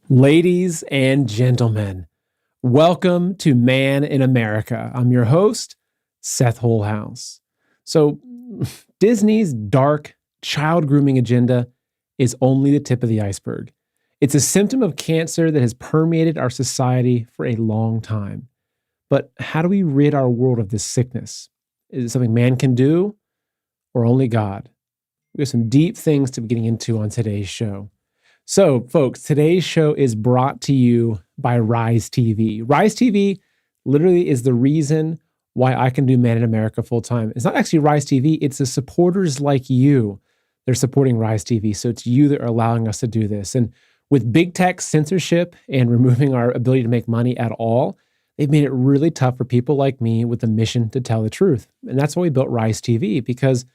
Ladies and gentlemen, welcome to Man in America. I'm your host, Seth Holhouse. So, Disney's dark child grooming agenda is only the tip of the iceberg. It's a symptom of cancer that has permeated our society for a long time. But how do we rid our world of this sickness? Is it something man can do or only God? We have some deep things to be getting into on today's show. So, folks, today's show is brought to you by Rise TV. Rise TV literally is the reason why I can do Man in America full time. It's not actually Rise TV, it's the supporters like you. They're supporting Rise TV. So it's you that are allowing us to do this. And with big tech censorship and removing our ability to make money at all, they've made it really tough for people like me with a mission to tell the truth. And that's why we built Rise TV, because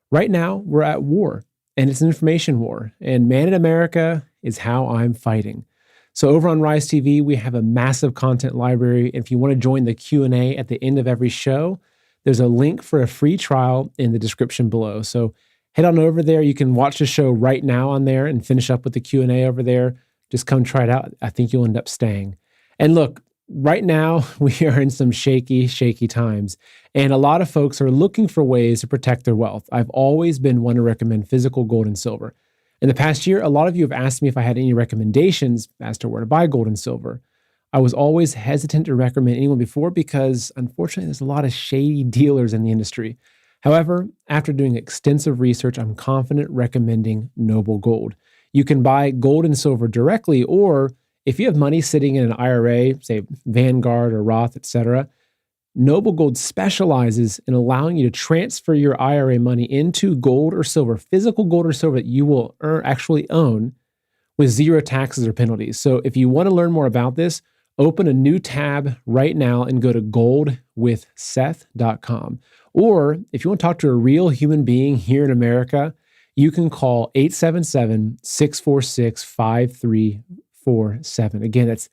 right now we're at war. And it's an information war. And Man in America is how I'm fighting. So over on Rise TV, we have a massive content library. If you want to join the Q&A at the end of every show, there's a link for a free trial in the description below. So head on over there. You can watch the show right now on there and finish up with the Q&A over there. Just come try it out. I think you'll end up staying. And look, right now we are in some shaky times. And a lot of folks are looking for ways to protect their wealth. I've always been one to recommend physical gold and silver. In the past year, a lot of you have asked me if I had any recommendations as to where to buy gold and silver. I was always hesitant to recommend anyone before because, unfortunately, there's a lot of shady dealers in the industry. However, after doing extensive research, I'm confident recommending Noble Gold. You can buy gold and silver directly, or if you have money sitting in an IRA, say Vanguard or Roth, etc., Noble Gold specializes in allowing you to transfer your IRA money into gold or silver, physical gold or silver that you will actually own with zero taxes or penalties. So if you want to learn more about this, open a new tab right now and go to goldwithseth.com. Or if you want to talk to a real human being here in America, you can call 877-646-5347. Again, that's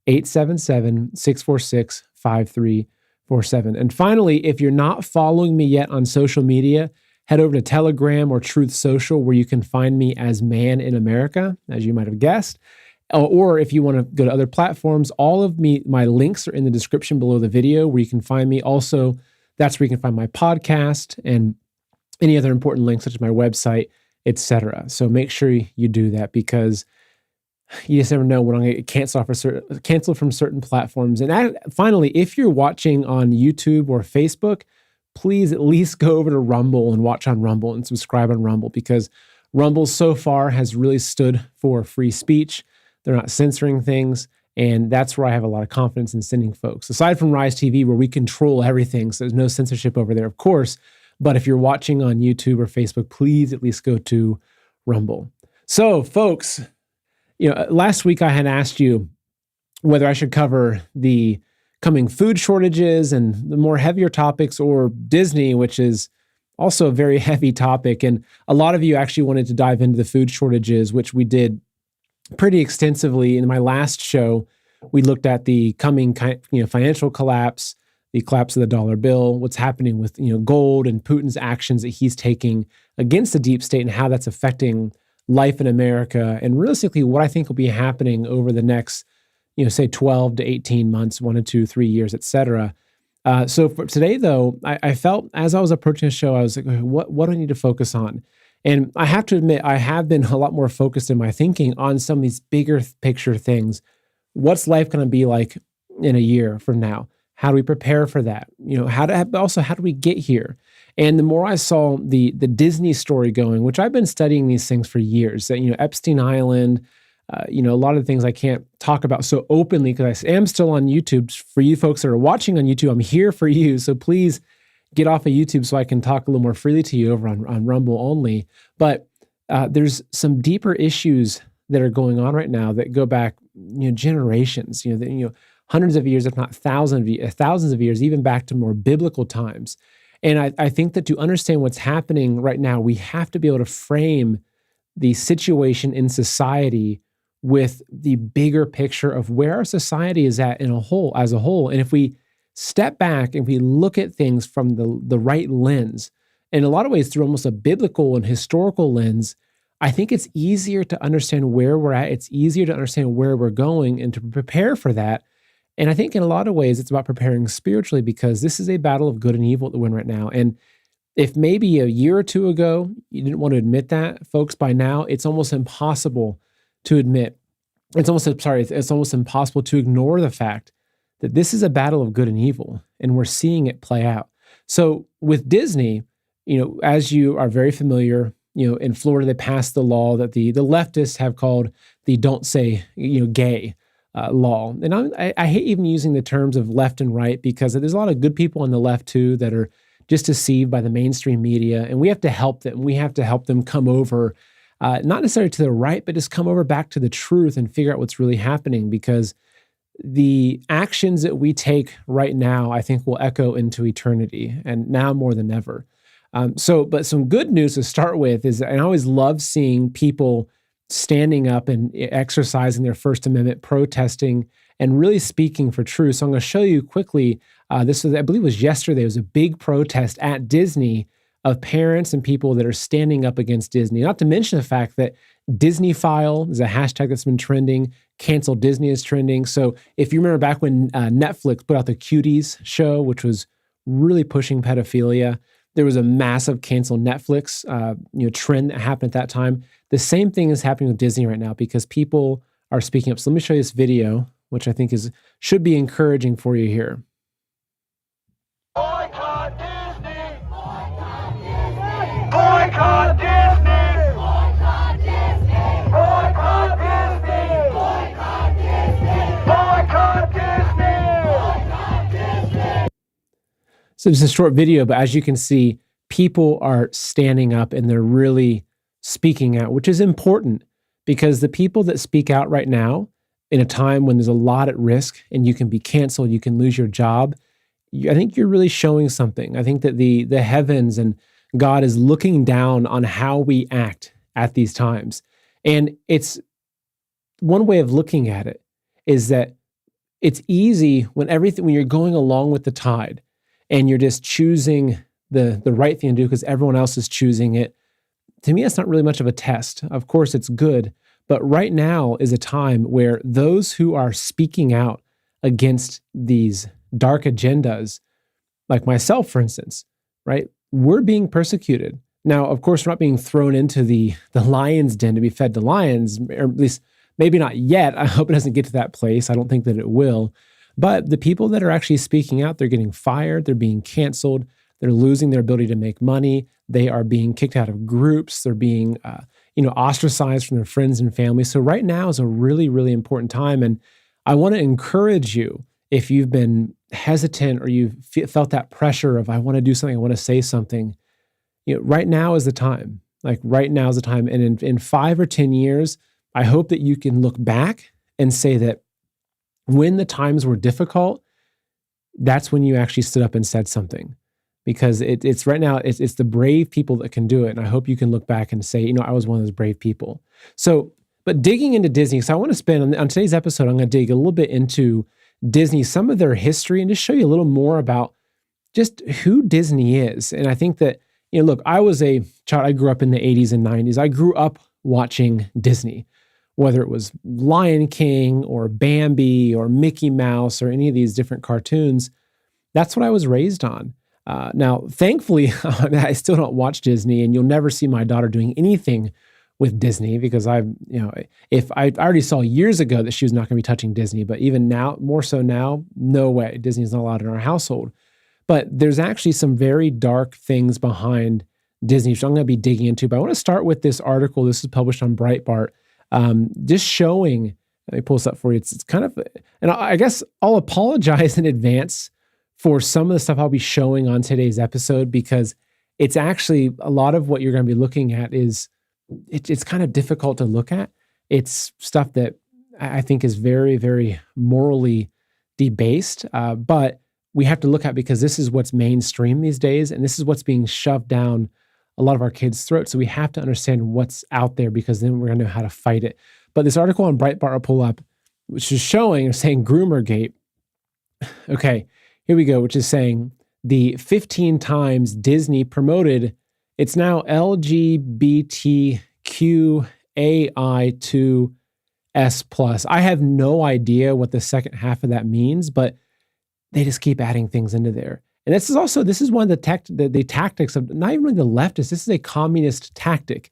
877-646-5347. And finally, if you're not following me yet on social media, head over to Telegram or Truth Social, where you can find me as Man in America, as you might have guessed. Or if you want to go to other platforms, all of my links are in the description below the video where you can find me. Also, that's where you can find my podcast and any other important links such as my website, etc. So make sure you do that, because you just never know when I'm going to get canceled from certain platforms. And finally, if you're watching on YouTube or Facebook, please at least go over to Rumble and watch on Rumble and subscribe on Rumble, because Rumble so far has really stood for free speech. They're not censoring things. And that's where I have a lot of confidence in sending folks. Aside from Rise TV, where we control everything, so there's no censorship over there, of course. But if you're watching on YouTube or Facebook, please at least go to Rumble. So, folks, last week I had asked you whether I should cover the coming food shortages and the more heavier topics, or Disney, which is also a very heavy topic. And a lot of you actually wanted to dive into the food shortages, which we did pretty extensively. In my last show, we looked at the coming financial collapse, the collapse of the dollar bill, what's happening with gold and Putin's actions that he's taking against the deep state and how that's affecting life in America, and realistically what I think will be happening over the next, say 12 to 18 months, 1 to 2, 3 years, etc. So for today, though, I felt as I was approaching the show, I was like, what do I need to focus on? And I have to admit, I have been a lot more focused in my thinking on some of these bigger picture things. What's life going to be like in a year from now? How do we prepare for that? How do we get here? And the more I saw the Disney story going, which I've been studying these things for years, that, Epstein Island, a lot of the things I can't talk about so openly because I am still on YouTube. For you folks that are watching on YouTube, I'm here for you. So please get off of YouTube so I can talk a little more freely to you over on Rumble only. But there's some deeper issues that are going on right now that go back, generations, hundreds of years, if not thousands of years, even back to more biblical times. And I think that to understand what's happening right now, we have to be able to frame the situation in society with the bigger picture of where our society is at as a whole. And if we step back and we look at things from the right lens, in a lot of ways through almost a biblical and historical lens, I think it's easier to understand where we're at. It's easier to understand where we're going and to prepare for that. And I think in a lot of ways, it's about preparing spiritually because this is a battle of good and evil to win right now. And if maybe a year or two ago, you didn't want to admit that, folks, by now, it's almost impossible to admit. It's almost impossible to ignore the fact that this is a battle of good and evil, and we're seeing it play out. So with Disney, as you are very familiar, in Florida, they passed the law that the leftists have called the "don't say gay" law. And I hate even using the terms of left and right because there's a lot of good people on the left too that are just deceived by the mainstream media, and we have to help them. We have to help them come over, not necessarily to the right, but just come over back to the truth and figure out what's really happening because the actions that we take right now, I think, will echo into eternity, and now more than ever. But some good news to start with is, and I always love seeing people standing up and exercising their First Amendment, protesting, and really speaking for truth. So I'm going to show you quickly. This was, I believe, it was yesterday. It was a big protest at Disney of parents and people that are standing up against Disney. Not to mention the fact that Disneyfile is a hashtag that's been trending. Cancel Disney is trending. So if you remember back when Netflix put out the Cuties show, which was really pushing pedophilia, there was a massive cancel Netflix trend that happened at that time. The same thing is happening with Disney right now because people are speaking up. So let me show you this video, which I think should be encouraging for you here. Boycott Disney! Boycott Disney! Boycott Disney! Boycott Disney! Boycott Disney! Boycott Disney! Boycott Disney! So it's a short video, but as you can see, people are standing up and they're really speaking out, which is important because the people that speak out right now in a time when there's a lot at risk and you can be canceled, you can lose your job, I think you're really showing something. I think that the heavens and God is looking down on how we act at these times. And it's one way of looking at it is that it's easy when you're going along with the tide and you're just choosing the right thing to do because everyone else is choosing it. To me, that's not really much of a test. Of course, it's good. But right now is a time where those who are speaking out against these dark agendas, like myself, for instance, right? We're being persecuted. Now, of course, we're not being thrown into the lion's den to be fed to lions, or at least maybe not yet. I hope it doesn't get to that place. I don't think that it will. But the people that are actually speaking out, they're getting fired, they're being canceled, they're losing their ability to make money, they are being kicked out of groups, they're being ostracized from their friends and family. So right now is a really, really important time. And I want to encourage you, if you've been hesitant or you've felt that pressure of, I want to do something, I want to say something, right now is the time. Like right now is the time. And in 5 or 10 years, I hope that you can look back and say that when the times were difficult, that's when you actually stood up and said something. Because it's right now, it's the brave people that can do it. And I hope you can look back and say, I was one of those brave people. So, but digging into Disney, so I want to spend, on today's episode, I'm going to dig a little bit into Disney, some of their history, and just show you a little more about just who Disney is. And I think that, look, I was a child, I grew up in the 80s and 90s. I grew up watching Disney, whether it was Lion King or Bambi or Mickey Mouse or any of these different cartoons. That's what I was raised on. Now, thankfully, I still don't watch Disney, and you'll never see my daughter doing anything with Disney because if I already saw years ago that she was not going to be touching Disney, but even now, more so now, no way. Disney's not allowed in our household. But there's actually some very dark things behind Disney, which I'm going to be digging into. But I want to start with this article. This is published on Breitbart, just showing, let me pull this up for you. It's kind of, and I guess I'll apologize in advance for some of the stuff I'll be showing on today's episode, because it's actually a lot of what you're going to be looking at is, it's kind of difficult to look at. It's stuff that I think is very, very morally debased, but we have to look at because this is what's mainstream these days, and this is what's being shoved down a lot of our kids' throats. So we have to understand what's out there, because then we're going to know how to fight it. But this article on Breitbart I'll pull up, which is saying Groomergate. Okay, here we go, which is saying the 15 times Disney promoted its now LGBTQ QAI2S+. I have no idea what the second half of that means, but they just keep adding things into there. And this is one of the tactics of not even really the leftists. This is a communist tactic.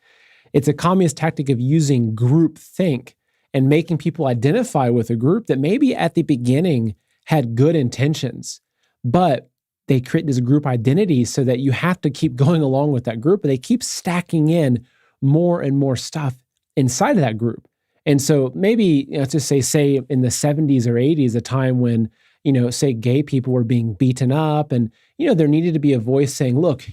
It's a communist tactic of using groupthink and making people identify with a group that maybe at the beginning had good intentions, but they create this group identity so that you have to keep going along with that group, but they keep stacking in more and more stuff inside of that group. And so maybe, let's just say in the 70s or 80s, a time when, say gay people were being beaten up and, there needed to be a voice saying, look,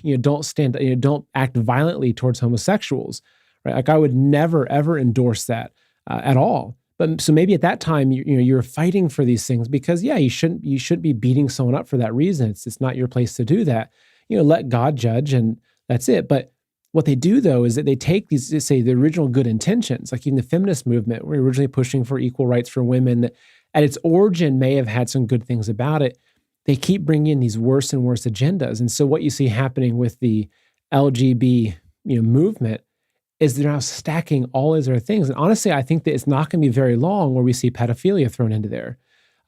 don't act violently towards homosexuals, right? Like I would never, ever endorse that at all. But so maybe at that time, you're fighting for these things because, you shouldn't be beating someone up for that reason. It's not your place to do that. Let God judge and that's it. But what they do though, is that they take these, say the original good intentions, like even the feminist movement, we're originally pushing for equal rights for women that at its origin may have had some good things about it. They keep bringing in these worse and worse agendas. And so what you see happening with the LGB, movement is they're now stacking all these other things. And honestly, I think that it's not going to be very long where we see pedophilia thrown into there.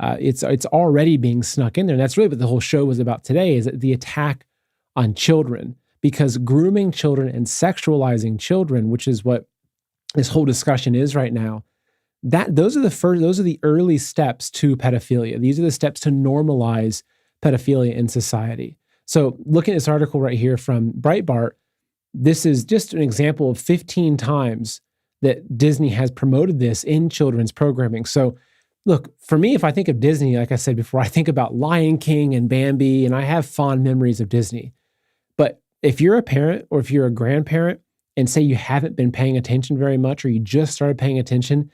It's already being snuck in there. And that's really what the whole show was about today, is the attack on children, because grooming children and sexualizing children, which is what this whole discussion is right now, those are the early steps to pedophilia. These are the steps to normalize pedophilia in society. So looking at this article right here from Breitbart, this is just an example of 15 times that Disney has promoted this in children's programming. So look, for me, if I think of Disney, like I said before, I think about Lion King and Bambi, and I have fond memories of Disney. But if you're a parent or if you're a grandparent and say you haven't been paying attention very much, or you just started paying attention,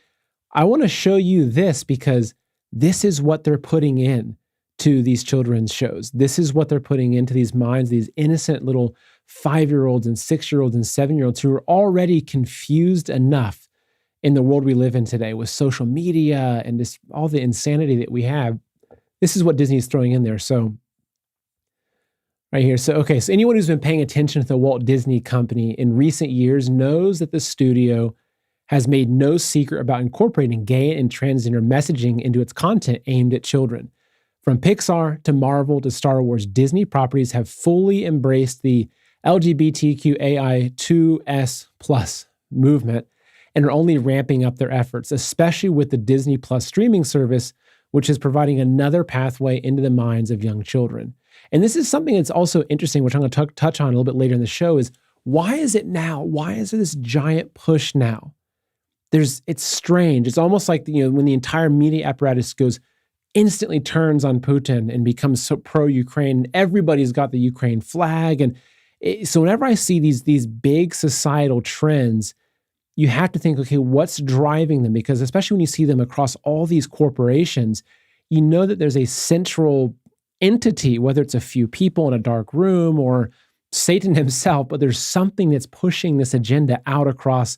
I want to show you this because this is what they're putting in to these children's shows. This is what they're putting into these minds, these innocent little 5-year-olds and 6-year-olds and 7-year-olds who are already confused enough in the world we live in today with social media and just all the insanity that we have. This is what Disney is throwing in there. So right here. So anyone who's been paying attention to the Walt Disney Company in recent years knows that the studio has made no secret about incorporating gay and transgender messaging into its content aimed at children. From Pixar to Marvel to Star Wars, Disney properties have fully embraced the LGBTQAI2S+ movement and are only ramping up their efforts, especially with the Disney Plus streaming service, which is providing another pathway into the minds of young children. And this is something that's also interesting, which I'm going to touch on a little bit later in the show, is why is it now? Why is there this giant push now? It's strange. It's almost like, when the entire media apparatus instantly turns on Putin and becomes so pro-Ukraine. Everybody's got the Ukraine flag. And so whenever I see these big societal trends, you have to think, okay, what's driving them? Because especially when you see them across all these corporations, you know that there's a central entity, whether it's a few people in a dark room or Satan himself, but there's something that's pushing this agenda out across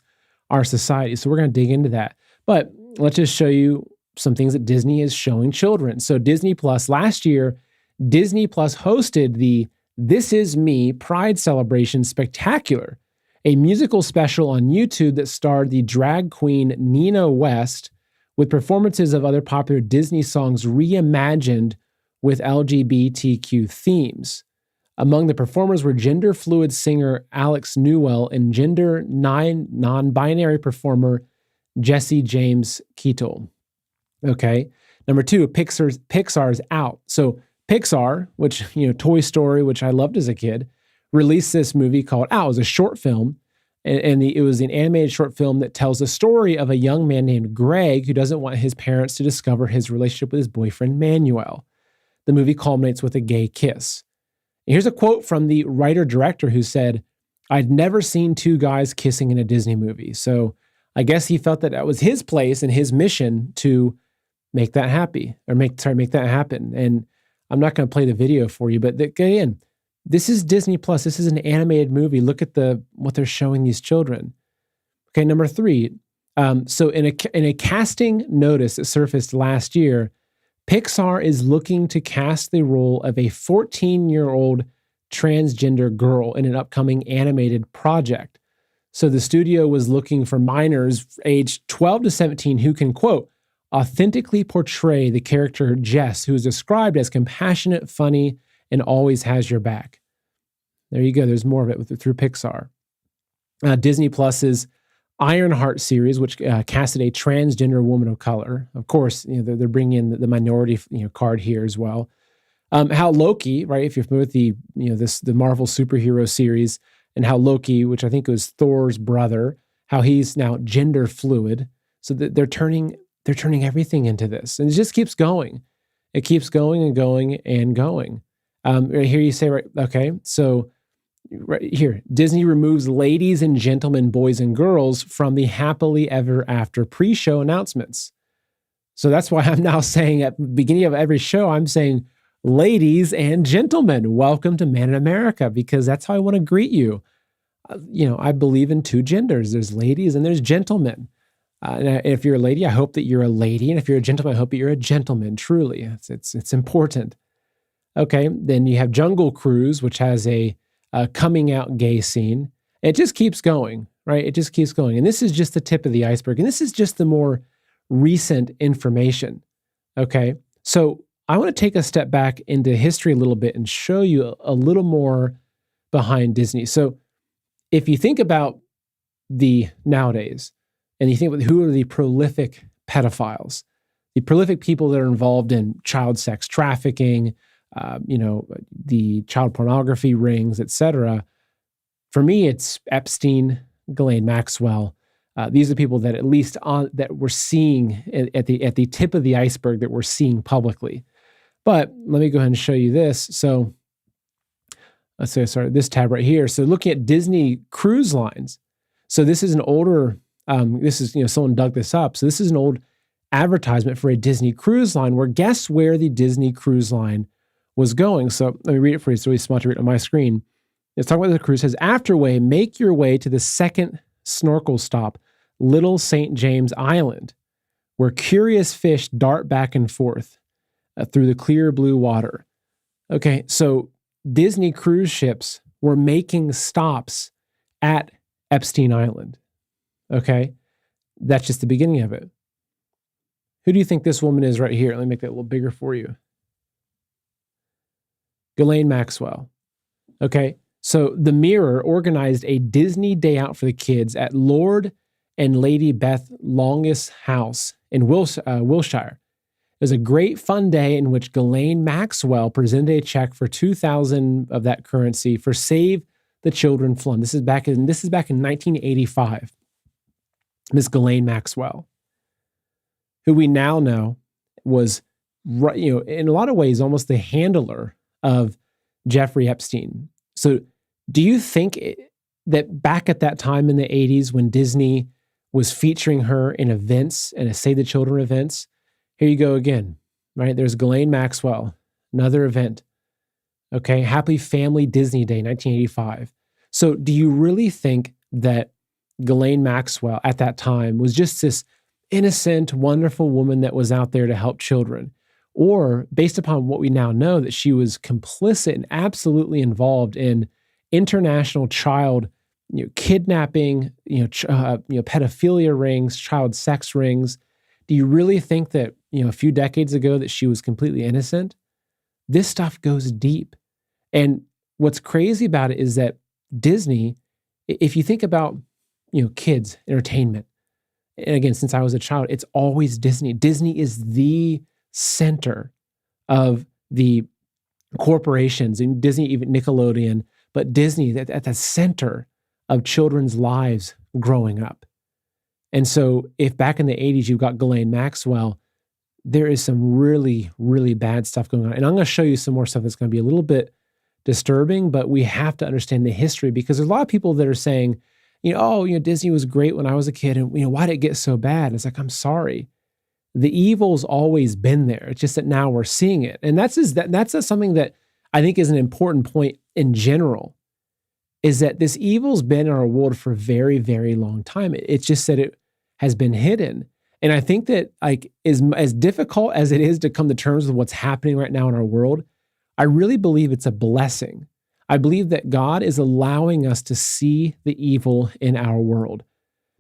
our society. So we're going to dig into that. But let's just show you some things that Disney is showing children. So Disney Plus, last year, Disney Plus hosted the This Is Me Pride Celebration Spectacular, a musical special on YouTube that starred the drag queen Nina West with performances of other popular Disney songs reimagined with LGBTQ themes. Among the performers were gender-fluid singer Alex Newell and gender non-binary performer Jesse James Keatle. Okay. Number 2, Pixar's Out. So Pixar, which, Toy Story, which I loved as a kid, released this movie called Out. It was a short film, and it was an animated short film that tells the story of a young man named Greg who doesn't want his parents to discover his relationship with his boyfriend Manuel. The movie culminates with a gay kiss. And here's a quote from the writer-director who said, "I'd never seen two guys kissing in a Disney movie." So I guess he felt that was his place and his mission to make that make that happen. And I'm not going to play the video for you, but again, this is Disney Plus. This is an animated movie. Look at what they're showing these children. Okay, number 3. So in a casting notice that surfaced last year, Pixar is looking to cast the role of a 14-year-old transgender girl in an upcoming animated project. So the studio was looking for minors aged 12 to 17 who can, quote, authentically portray the character Jess, who is described as compassionate, funny, and always has your back. There you go. There's more of it through Pixar. Disney Plus's Ironheart series, which casted a transgender woman of color. Of course, they're bringing in the minority card here as well. How Loki, right? If you're familiar with the Marvel superhero series, and how Loki, which I think was Thor's brother, how he's now gender fluid. So that they're turning everything into this, and it just keeps going. It keeps going and going and going. Right here you say, right? Okay, so right here, Disney removes ladies and gentlemen, boys and girls from the happily ever after pre-show announcements. So that's why I'm now saying at the beginning of every show, I'm saying, ladies and gentlemen, welcome to Man in America, because that's how I want to greet you. I believe in two genders. There's ladies and there's gentlemen. And if you're a lady, I hope that you're a lady. And if you're a gentleman, I hope that you're a gentleman. Truly, it's important. Okay, then you have Jungle Cruise, which has a coming out gay scene. It just keeps going, right? It just keeps going. And this is just the tip of the iceberg. And this is just the more recent information. Okay, so I want to take a step back into history a little bit and show you a little more behind Disney. So if you think about the nowadays, and you think about who are the prolific pedophiles, the prolific people that are involved in child sex trafficking, the child pornography rings, etc. For me, it's Epstein, Ghislaine Maxwell. These are people that at least that we're seeing at the tip of the iceberg that we're seeing publicly. But let me go ahead and show you this. So let's say, this tab right here. So looking at Disney Cruise Lines. So this is an older, someone dug this up. So this is an old advertisement for a Disney Cruise Line where guess where the Disney Cruise Line was going. So let me read it for you. It's really small to read on my screen. It's talking about the cruise. It says, afterway, make your way to the second snorkel stop, Little St. James Island, where curious fish dart back and forth through the clear blue water. Okay, so Disney cruise ships were making stops at Epstein Island. Okay, that's just the beginning of it. Who do you think this woman is right here? Let me make that a little bigger for you. Ghislaine Maxwell. Okay, so the Mirror organized a Disney day out for the kids at Lord and Lady Beth Longest House in Wiltshire. It was a great fun day in which Ghislaine Maxwell presented a check for $2,000 of that currency for Save the Children Fund. This is back in 1985. Miss Ghislaine Maxwell, who we now know was, in a lot of ways, almost the handler of Jeffrey Epstein. So do you think that back at that time in the 80s when Disney was featuring her in events and Save the Children events, here you go again, right? There's Ghislaine Maxwell, another event. Okay, Happy Family Disney Day, 1985. So do you really think that Ghislaine Maxwell at that time was just this innocent, wonderful woman that was out there to help children? Or based upon what we now know, that she was complicit and absolutely involved in international child kidnapping, pedophilia rings, child sex rings? Do you really think that, a few decades ago that she was completely innocent? This stuff goes deep. And what's crazy about it is that Disney, if you think about, kids, entertainment, and again, since I was a child, it's always Disney. Disney is the center of the corporations, and Disney, even Nickelodeon, but Disney at the center of children's lives growing up. And so if back in the 80s you've got Ghislaine Maxwell, there is some really, really bad stuff going on. And I'm going to show you some more stuff that's going to be a little bit disturbing, but we have to understand the history, because there's a lot of people that are saying, Disney was great when I was a kid, and why did it get so bad? It's like, I'm sorry. The evil's always been there. It's just that now we're seeing it. And that's something that I think is an important point in general, is that this evil's been in our world for a very, very long time. It's just that it has been hidden. And I think that as difficult as it is to come to terms with what's happening right now in our world, I really believe it's a blessing. I believe that God is allowing us to see the evil in our world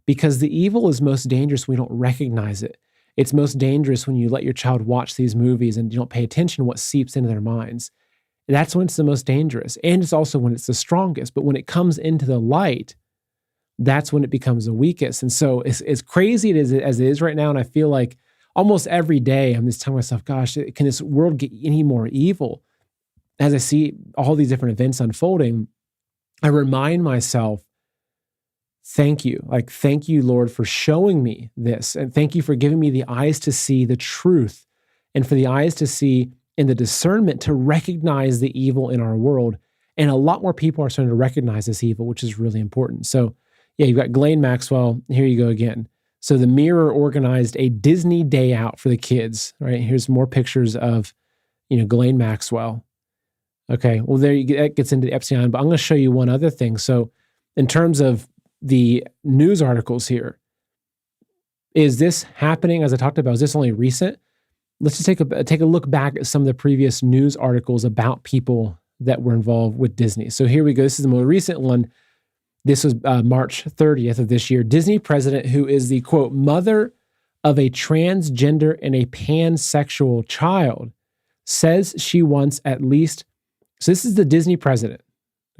because the evil is most dangerous when we don't recognize it. It's most dangerous when you let your child watch these movies and you don't pay attention to what seeps into their minds. That's when it's the most dangerous. And it's also when it's the strongest. But when it comes into the light, that's when it becomes the weakest. And so as crazy as it is right now, and I feel like almost every day I'm just telling myself, gosh, can this world get any more evil? As I see all these different events unfolding, I remind myself, thank you. Like, thank you, Lord, for showing me this. And thank you for giving me the eyes to see the truth and for the eyes to see and the discernment to recognize the evil in our world. And a lot more people are starting to recognize this evil, which is really important. So yeah, you've got Ghislaine Maxwell. Here you go again. So the Mirror organized a Disney day out for the kids, right? Here's more pictures of, Ghislaine Maxwell. Okay, well, that gets into the Epsilon, but I'm going to show you one other thing. So in terms of the news articles here, is this happening, as I talked about, is this only recent? Let's just take a look back at some of the previous news articles about people that were involved with Disney. So here we go. This is the more recent one. This was March 30th of this year. Disney president, who is the, quote, mother of a transgender and a pansexual child, says she wants at least, so this is the Disney president,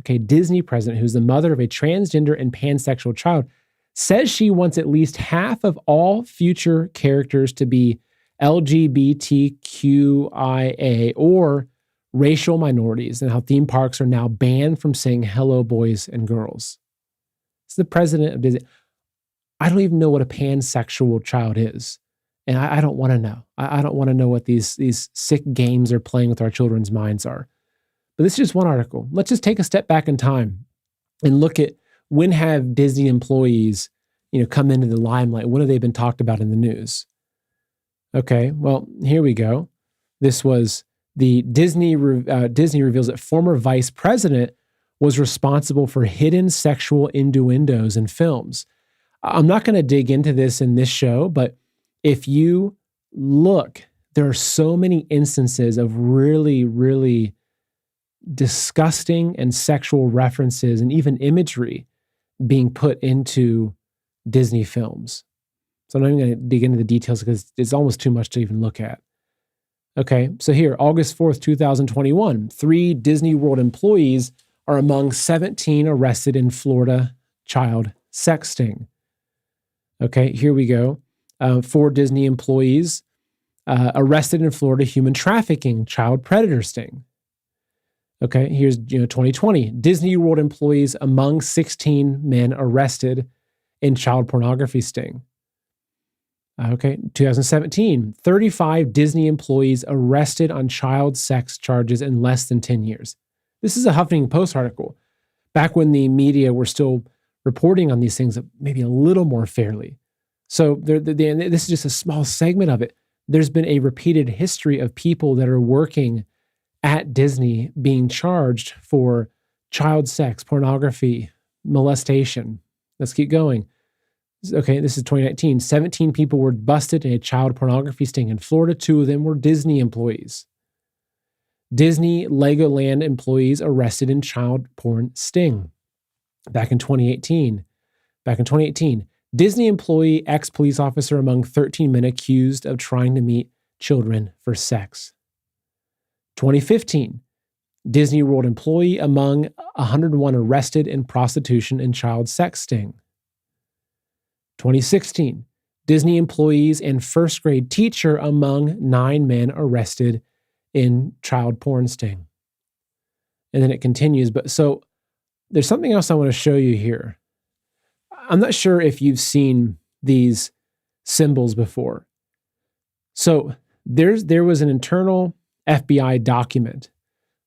okay, Disney president, who's the mother of a transgender and pansexual child, says she wants at least half of all future characters to be LGBTQIA or racial minorities, and how theme parks are now banned from saying hello, boys and girls. It's the president of Disney. I don't even know what a pansexual child is. And I don't want to know. I don't want to know what these sick games they're playing with our children's minds are. But this is just one article. Let's just take a step back in time and look at when have Disney employees, come into the limelight? When have they been talked about in the news? Okay, well, here we go. This was the Disney reveals that former vice president was responsible for hidden sexual innuendos in films. I'm not going to dig into this in this show, but if you look, there are so many instances of really, really disgusting and sexual references and even imagery being put into Disney films. So I'm not even going to dig into the details because it's almost too much to even look at. Okay, so here, August 4th, 2021, 3 Disney World employees are among 17 arrested in Florida child sex sting. Okay, here we go. 4 Disney employees arrested in Florida human trafficking child predator sting. Okay, here's 2020. Disney World employees among 16 men arrested in child pornography sting. Okay, 2017, 35 Disney employees arrested on child sex charges in less than 10 years. This is a Huffington Post article, back when the media were still reporting on these things maybe a little more fairly. So this is just a small segment of it. There's been a repeated history of people that are working at Disney being charged for child sex, pornography, molestation. Let's keep going. Okay, this is 2019. 17 people were busted in a child pornography sting in Florida. 2 of them were Disney employees. Disney Legoland employees arrested in child porn sting. Back in 2018. Disney employee, ex-police officer among 13 men accused of trying to meet children for sex. 2015. Disney World employee among 101 arrested in prostitution and child sex sting. 2016, Disney employees and first grade teacher among 9 men arrested in child porn sting. And then it continues. But so there's something else I want to show you here. I'm not sure if you've seen these symbols before. So there was an internal FBI document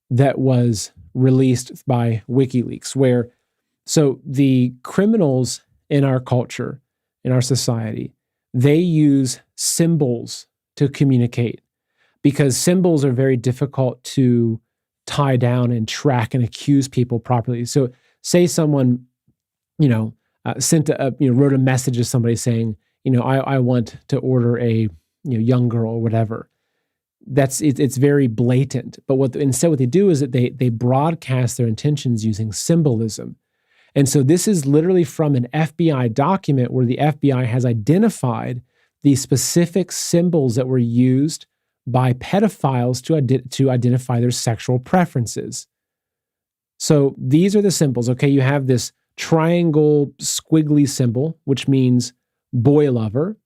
that was released by WikiLeaks where, so the criminals in our culture, in our society, they use symbols to communicate because symbols are very difficult to tie down and track and accuse people properly. So say someone, wrote a message to somebody saying, I want to order a young girl or whatever. it's very blatant. But instead what they do is that they broadcast their intentions using symbolism. And so this is literally from an FBI document where the FBI has identified the specific symbols that were used by pedophiles to identify their sexual preferences. So these are the symbols. Okay, you have this triangle squiggly symbol, which means boy lover.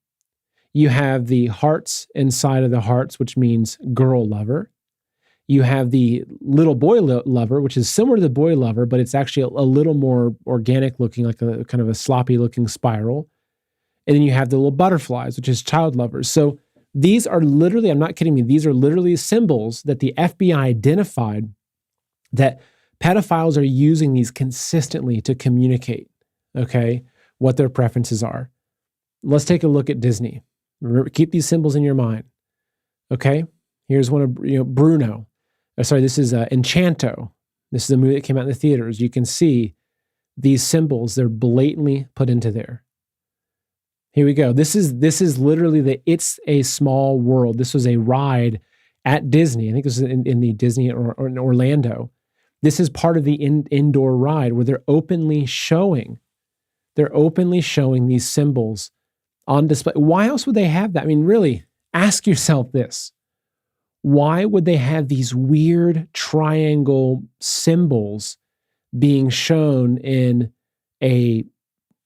You have the hearts inside of the hearts, which means girl lover. You have the little boy lover, which is similar to the boy lover, but it's actually a little more organic looking, like a kind of a sloppy looking spiral. And then you have the little butterflies, which is child lovers. So these are literally, I'm not kidding me, these are literally symbols that the FBI identified that pedophiles are using these consistently to communicate, okay, what their preferences are. Let's take a look at Disney. Remember, keep these symbols in your mind, okay? Here's one of, Bruno. This is Enchanto. This is a movie that came out in the theaters. You can see these symbols, they're blatantly put into there. Here we go. This is literally It's a Small World. This was a ride at Disney. I think this is in the Disney or in Orlando. This is part of the indoor ride where they're openly showing these symbols on display. Why else would they have that? I mean, really, ask yourself this. Why would they have these weird triangle symbols being shown in a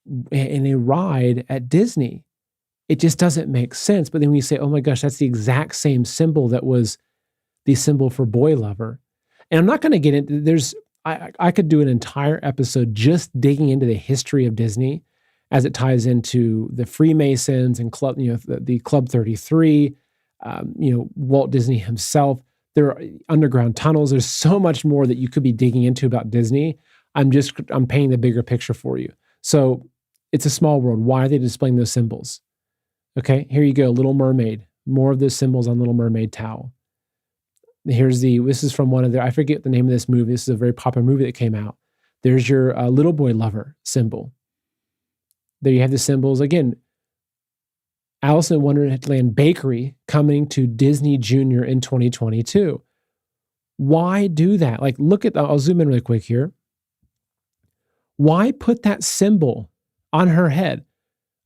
ride at Disney? It just doesn't make sense. But then when you say, oh my gosh, that's the exact same symbol that was the symbol for boy lover. And I'm not going to get into, I could do an entire episode just digging into the history of Disney as it ties into the Freemasons and Club, the Club 33, Walt Disney himself. There are underground tunnels. There's so much more that you could be digging into about Disney. I'm painting the bigger picture for you. So it's a small world. Why are they displaying those symbols? Okay, here you go. Little Mermaid. More of those symbols on Little Mermaid towel. This is from one of I forget the name of this movie. This is a very popular movie that came out. There's your little boy lover symbol. There you have the symbols. Again, Alice in Wonderland Bakery coming to Disney Junior in 2022. Why do that? Like, I'll zoom in really quick here. Why put that symbol on her head?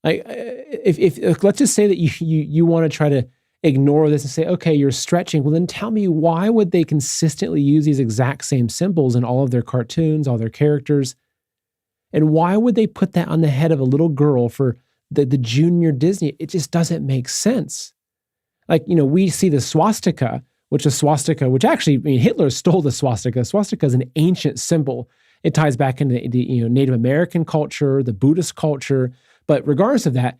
Like, if let's just say that you want to try to ignore this and say, okay, you're stretching. Well, then tell me, why would they consistently use these exact same symbols in all of their cartoons, all their characters? And why would they put that on the head of a little girl for the junior Disney? It just doesn't make sense. Like, we see the swastika, which actually, Hitler stole the swastika. Swastika is an ancient symbol. It ties back into the Native American culture, the Buddhist culture. But regardless of that,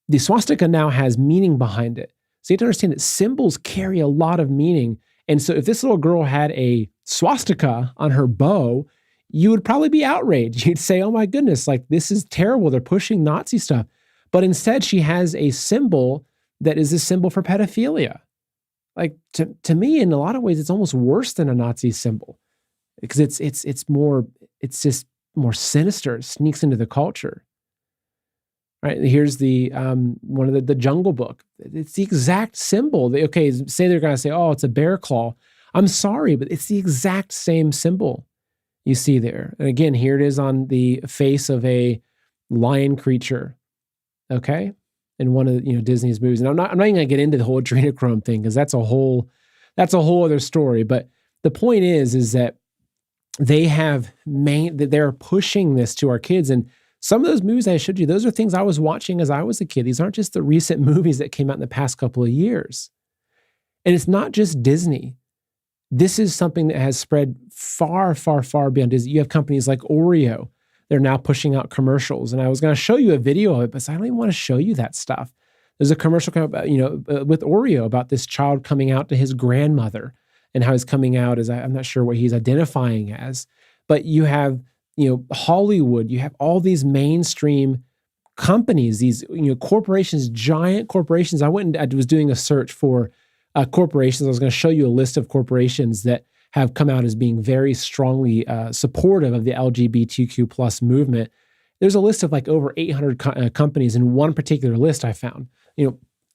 the swastika now has meaning behind it. So you have to understand that symbols carry a lot of meaning. And so if this little girl had a swastika on her bow, you would probably be outraged. You'd say, oh my goodness, like, this is terrible. They're pushing Nazi stuff. But instead she has a symbol that is a symbol for pedophilia. Like, to me, in a lot of ways, it's almost worse than a Nazi symbol because it's just more sinister. It sneaks into the culture. Right, here's the one of the Jungle Book. It's the exact symbol. Say they're going to say, oh, it's a bear claw. I'm sorry, but it's the exact same symbol you see there. And again, here it is on the face of a lion creature. Okay, in one of Disney's movies. And I'm not even going to get into the whole adrenochrome thing because that's a whole other story. But the point is that they're pushing this to our kids. And some of those movies I showed you, those are things I was watching as I was a kid. These aren't just the recent movies that came out in the past couple of years. And it's not just Disney. This is something that has spread far, far, far beyond Disney. You have companies like Oreo. They're now pushing out commercials. And I was going to show you a video of it, but I don't even want to show you that stuff. There's a commercial with Oreo about this child coming out to his grandmother and how he's coming out as, I'm not sure what he's identifying as. But you have Hollywood, you have all these mainstream companies, these corporations, giant corporations. I was doing a search for corporations. I was going to show you a list of corporations that have come out as being very strongly supportive of the LGBTQ plus movement. There's a list of like over 800 companies in one particular list I found.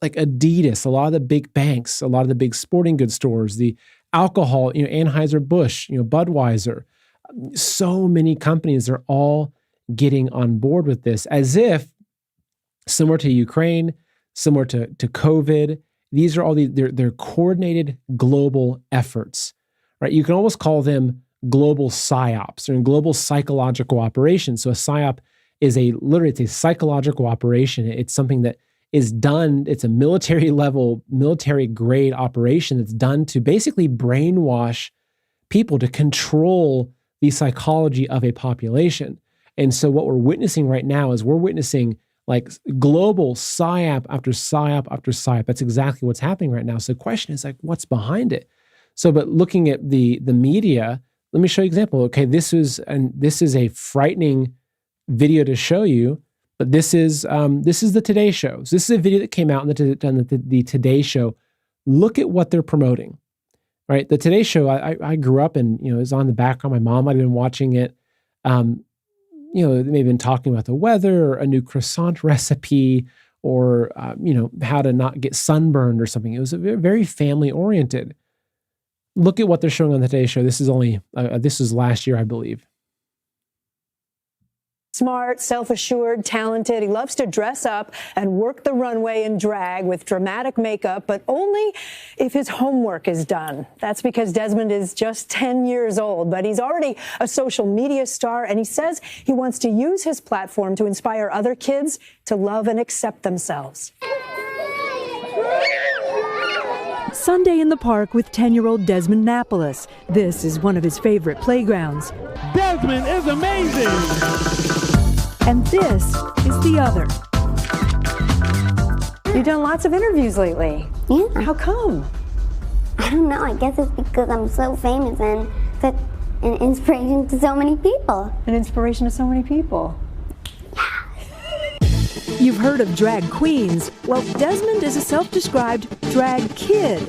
like Adidas, a lot of the big banks, a lot of the big sporting goods stores, the alcohol, Anheuser-Busch, Budweiser, so many companies are all getting on board with this as if, similar to Ukraine, similar to COVID, these are all they're coordinated global efforts, right? You can almost call them global psyops or global psychological operations. So a psyop is it's a psychological operation. It's something that is done, it's a military level, military grade operation that's done to basically brainwash people to control the psychology of a population. And so what we're witnessing right now is we're witnessing like global psyop after psyop after psyop. That's exactly what's happening right now. So the question is like, what's behind it? So, but looking at the media, let me show you an example. Okay, this is a frightening video to show you. But this is the Today Show. So this is a video that came out on the Today Show. Look at what they're promoting, right? The Today Show, I grew up and, it was on the background. My mom might have been watching it. They may have been talking about the weather or a new croissant recipe or, how to not get sunburned or something. It was very family oriented. Look at what they're showing on the Today Show. This is last year, I believe. Smart, self-assured, talented. He loves to dress up and work the runway in drag with dramatic makeup, but only if his homework is done. That's because Desmond is just 10 years old, but he's already a social media star, and he says he wants to use his platform to inspire other kids to love and accept themselves. Sunday in the park with 10-year-old Desmond Napolis. This is one of his favorite playgrounds. Desmond is amazing! And this is the other. You've done lots of interviews lately. Yeah. How come? I don't know. I guess it's because I'm so famous and such an inspiration to so many people. An inspiration to so many people. You've heard of drag queens. Well, Desmond is a self-described drag kid.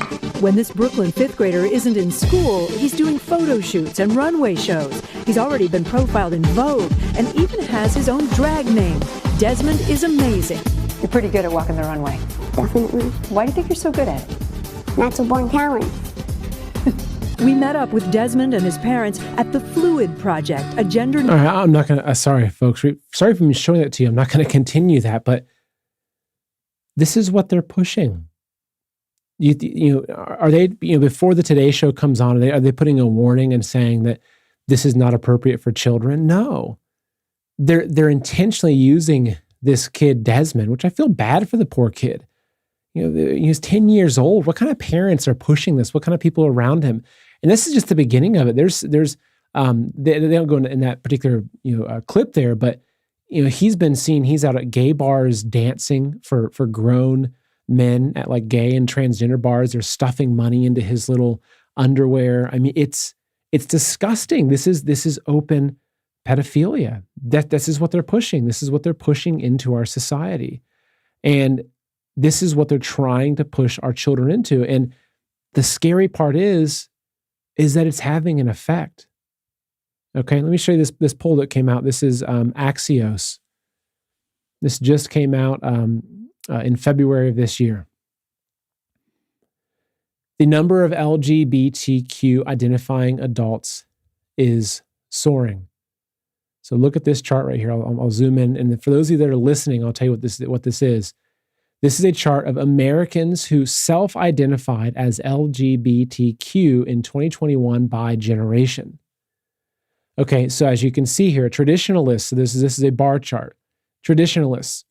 When this Brooklyn fifth grader isn't in school, he's doing photo shoots and runway shows. He's already been profiled in Vogue and even has his own drag name. Desmond is amazing. You're pretty good at walking the runway. Definitely. Why do you think you're so good at it? Natural born talent. We met up with Desmond and his parents at the Fluid Project, a gender... All right, I'm not going to... sorry, folks. Sorry for me showing that to you. I'm not going to continue that, but this is what they're pushing. Are they, before the Today Show comes on, are they putting a warning and saying that this is not appropriate for children? No. They're intentionally using this kid, Desmond, which I feel bad for the poor kid. He's 10 years old. What kind of parents are pushing this? What kind of people around him? And this is just the beginning of it. They don't go in that particular clip there, but he's been seen. He's out at gay bars dancing for grown men at like gay and transgender bars. They're stuffing money into his little underwear. I mean, it's disgusting. This is open pedophilia. This is what they're pushing. This is what they're pushing into our society, and this is what they're trying to push our children into. And the scary part is that it's having an effect. Okay, let me show you this poll that came out. This is Axios. This just came out in February of this year. The number of LGBTQ identifying adults is soaring. So look at this chart right here. I'll zoom in. And for those of you that are listening, I'll tell you what this is. This is a chart of Americans who self-identified as LGBTQ in 2021 by generation. Okay, so as you can see here, traditionalists, so this is a bar chart. Traditionalists,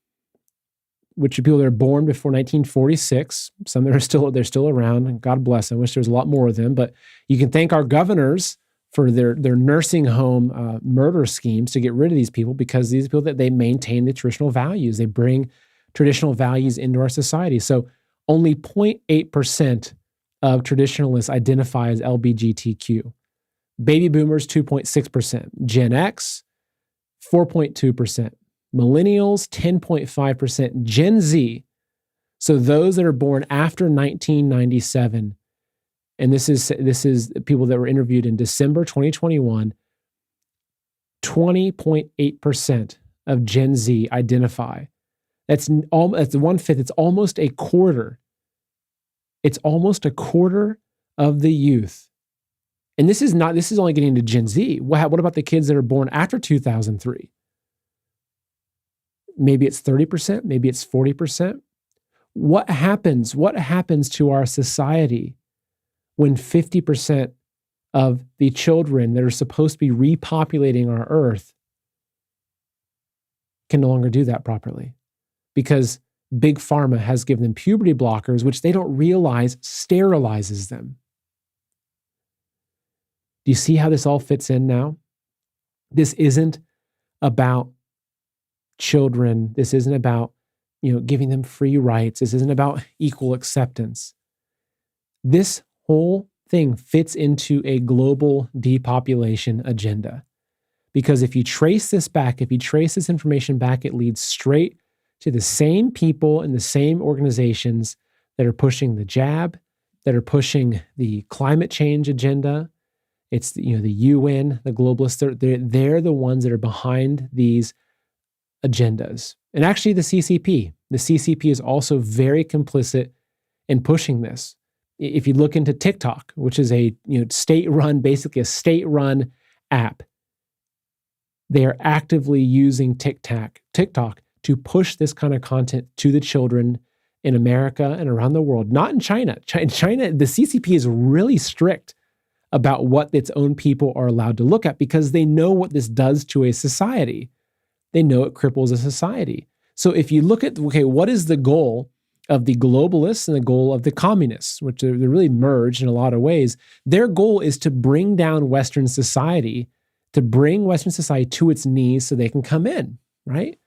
which are people that are born before 1946, some that are they're still around, and God bless them. I wish there was a lot more of them, but you can thank our governors for their nursing home murder schemes to get rid of these people, because these people that they maintain the traditional values. They bring traditional values into our society. So only 0.8% of traditionalists identify as LGBTQ. Baby boomers, 2.6%. Gen X, 4.2%. Millennials, 10.5%. Gen Z, so those that are born after 1997, and this is people that were interviewed in December 2021, 20.8% of Gen Z identify. That's 1/5. It's almost a quarter. It's almost a quarter of the youth. And this is only getting to Gen Z. What about the kids that are born after 2003? Maybe it's 30%, maybe it's 40%. What happens to our society when 50% of the children that are supposed to be repopulating our earth can no longer do that properly? Because Big Pharma has given them puberty blockers, which they don't realize sterilizes them. Do you see how this all fits in now? This isn't about children. This isn't about, giving them free rights. This isn't about equal acceptance. This whole thing fits into a global depopulation agenda. Because if you trace this information back, it leads straight to the same people and the same organizations that are pushing the jab, that are pushing the climate change agenda. It's the UN, the globalists. They're the ones that are behind these agendas. And actually the CCP is also very complicit in pushing this. If you look into TikTok, which is a basically a state-run app, they are actively using TikTok to push this kind of content to the children in America and around the world. Not in China. China, the CCP is really strict about what its own people are allowed to look at because they know what this does to a society. They know it cripples a society. So if you look at, what is the goal of the globalists and the goal of the communists, which they're really merged in a lot of ways? Their goal is to bring down Western society, to bring Western society to its knees so they can come in, right?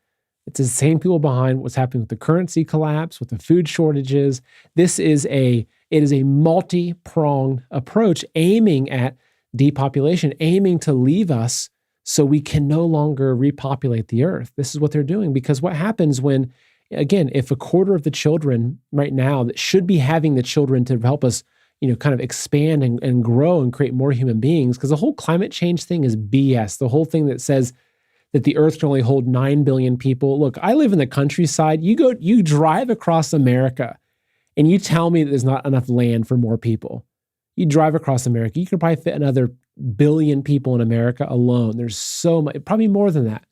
It's the same people behind what's happening with the currency collapse, with the food shortages. It is a multi-pronged approach aiming at depopulation, aiming to leave us so we can no longer repopulate the earth. This is what they're doing, because what happens when, again, if a quarter of the children right now that should be having the children to help us, kind of expand and grow and create more human beings, because the whole climate change thing is BS. The whole thing that says that the earth can only hold 9 billion people. Look, I live in the countryside. You drive across America and you tell me that there's not enough land for more people. You drive across America, you could probably fit another billion people in America alone. There's so much, probably more than that.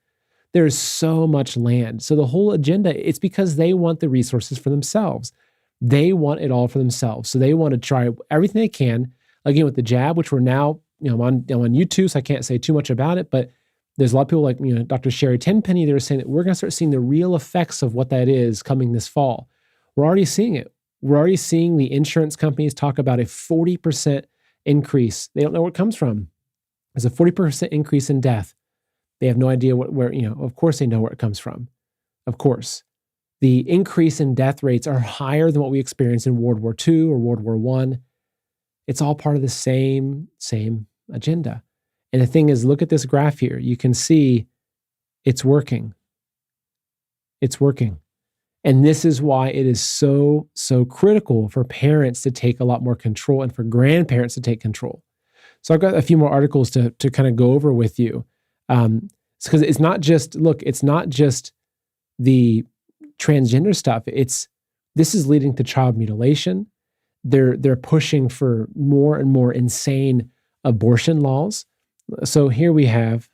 There's so much land. So the whole agenda, it's because they want the resources for themselves. They want it all for themselves. So they want to try everything they can. Again, with the jab, which we're now, I'm on YouTube, so I can't say too much about it, but there's a lot of people like, Dr. Sherry Tenpenny, they're saying that we're going to start seeing the real effects of what that is coming this fall. We're already seeing it. We're already seeing the insurance companies talk about a 40% increase. They don't know where it comes from. There's a 40% increase in death. They have no idea where, of course they know where it comes from. Of course. The increase in death rates are higher than what we experienced in World War II or World War I. It's all part of the same agenda. And the thing is, look at this graph here. You can see it's working. It's working. And this is why it is so critical for parents to take a lot more control and for grandparents to take control. So I've got a few more articles to kind of go over with you. Because it's not just the transgender stuff. This is leading to child mutilation. They're pushing for more and more insane abortion laws. So here we have,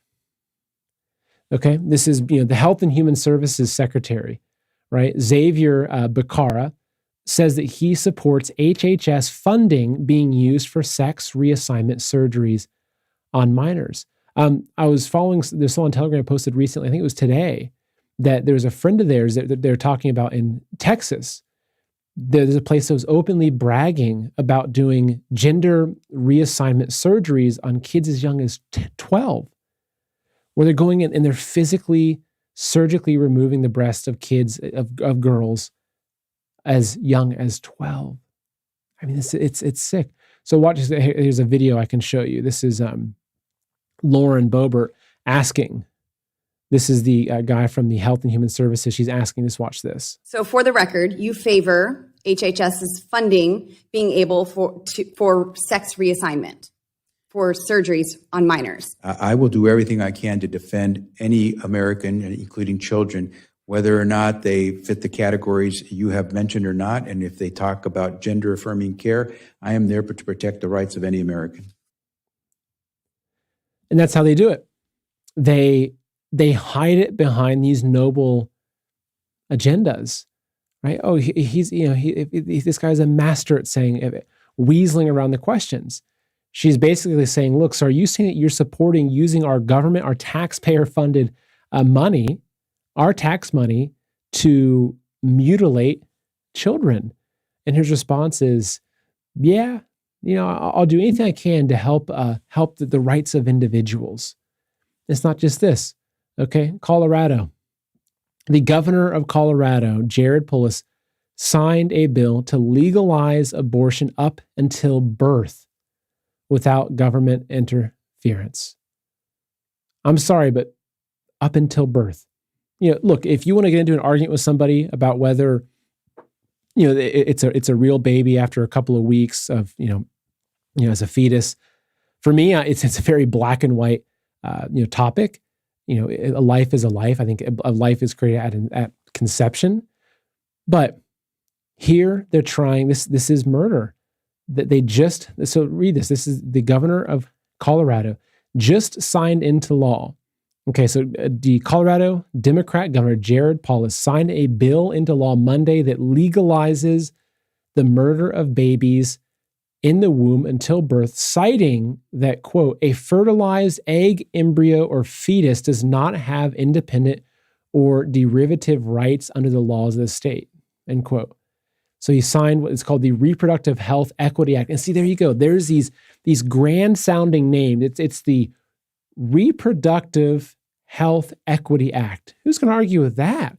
this is the Health and Human Services Secretary, right? Xavier Becerra says that he supports HHS funding being used for sex reassignment surgeries on minors. I was following this on Telegram posted recently, I think it was today, that there's a friend of theirs that they're talking about in Texas. There's a place that was openly bragging about doing gender reassignment surgeries on kids as young as 12, where they're going in and they're physically, surgically removing the breasts of kids, of girls as young as 12. I mean, it's sick. So watch this. Here's a video I can show you. This is Lauren Boebert asking. This is the guy from the Health and Human Services. She's asking this. Watch this. So for the record, you favor HHS's funding being able for sex reassignment for surgeries on minors. I will do everything I can to defend any American, including children, whether or not they fit the categories you have mentioned or not. And if they talk about gender affirming care, I am there to protect the rights of any American. And that's how they do it. They hide it behind these noble agendas, right? Oh, this guy's a master at saying, weaseling around the questions. She's basically saying, look, so are you saying that you're supporting using our government, our taxpayer-funded money, our tax money, to mutilate children? And his response is, yeah, I'll do anything I can to help the rights of individuals. It's not just this, okay? Colorado. The governor of Colorado, Jared Polis, signed a bill to legalize abortion up until birth without government interference. I'm sorry, but up until birth. Look, if you want to get into an argument with somebody about whether, it's a real baby after a couple of weeks of, as a fetus, for me, it's a very black and white, topic. A life is a life. I think a life is created at conception, but here they're trying this. This is murder. So read this. This is the governor of Colorado just signed into law. Okay, so the Colorado Democrat Governor Jared Polis signed a bill into law Monday that legalizes the murder of babies in the womb until birth, citing that, quote, a fertilized egg, embryo, or fetus does not have independent or derivative rights under the laws of the state, end quote. So he signed what is called the Reproductive Health Equity Act. And see, there you go. There's these grand sounding names. It's the Reproductive Health Equity Act. Who's going to argue with that?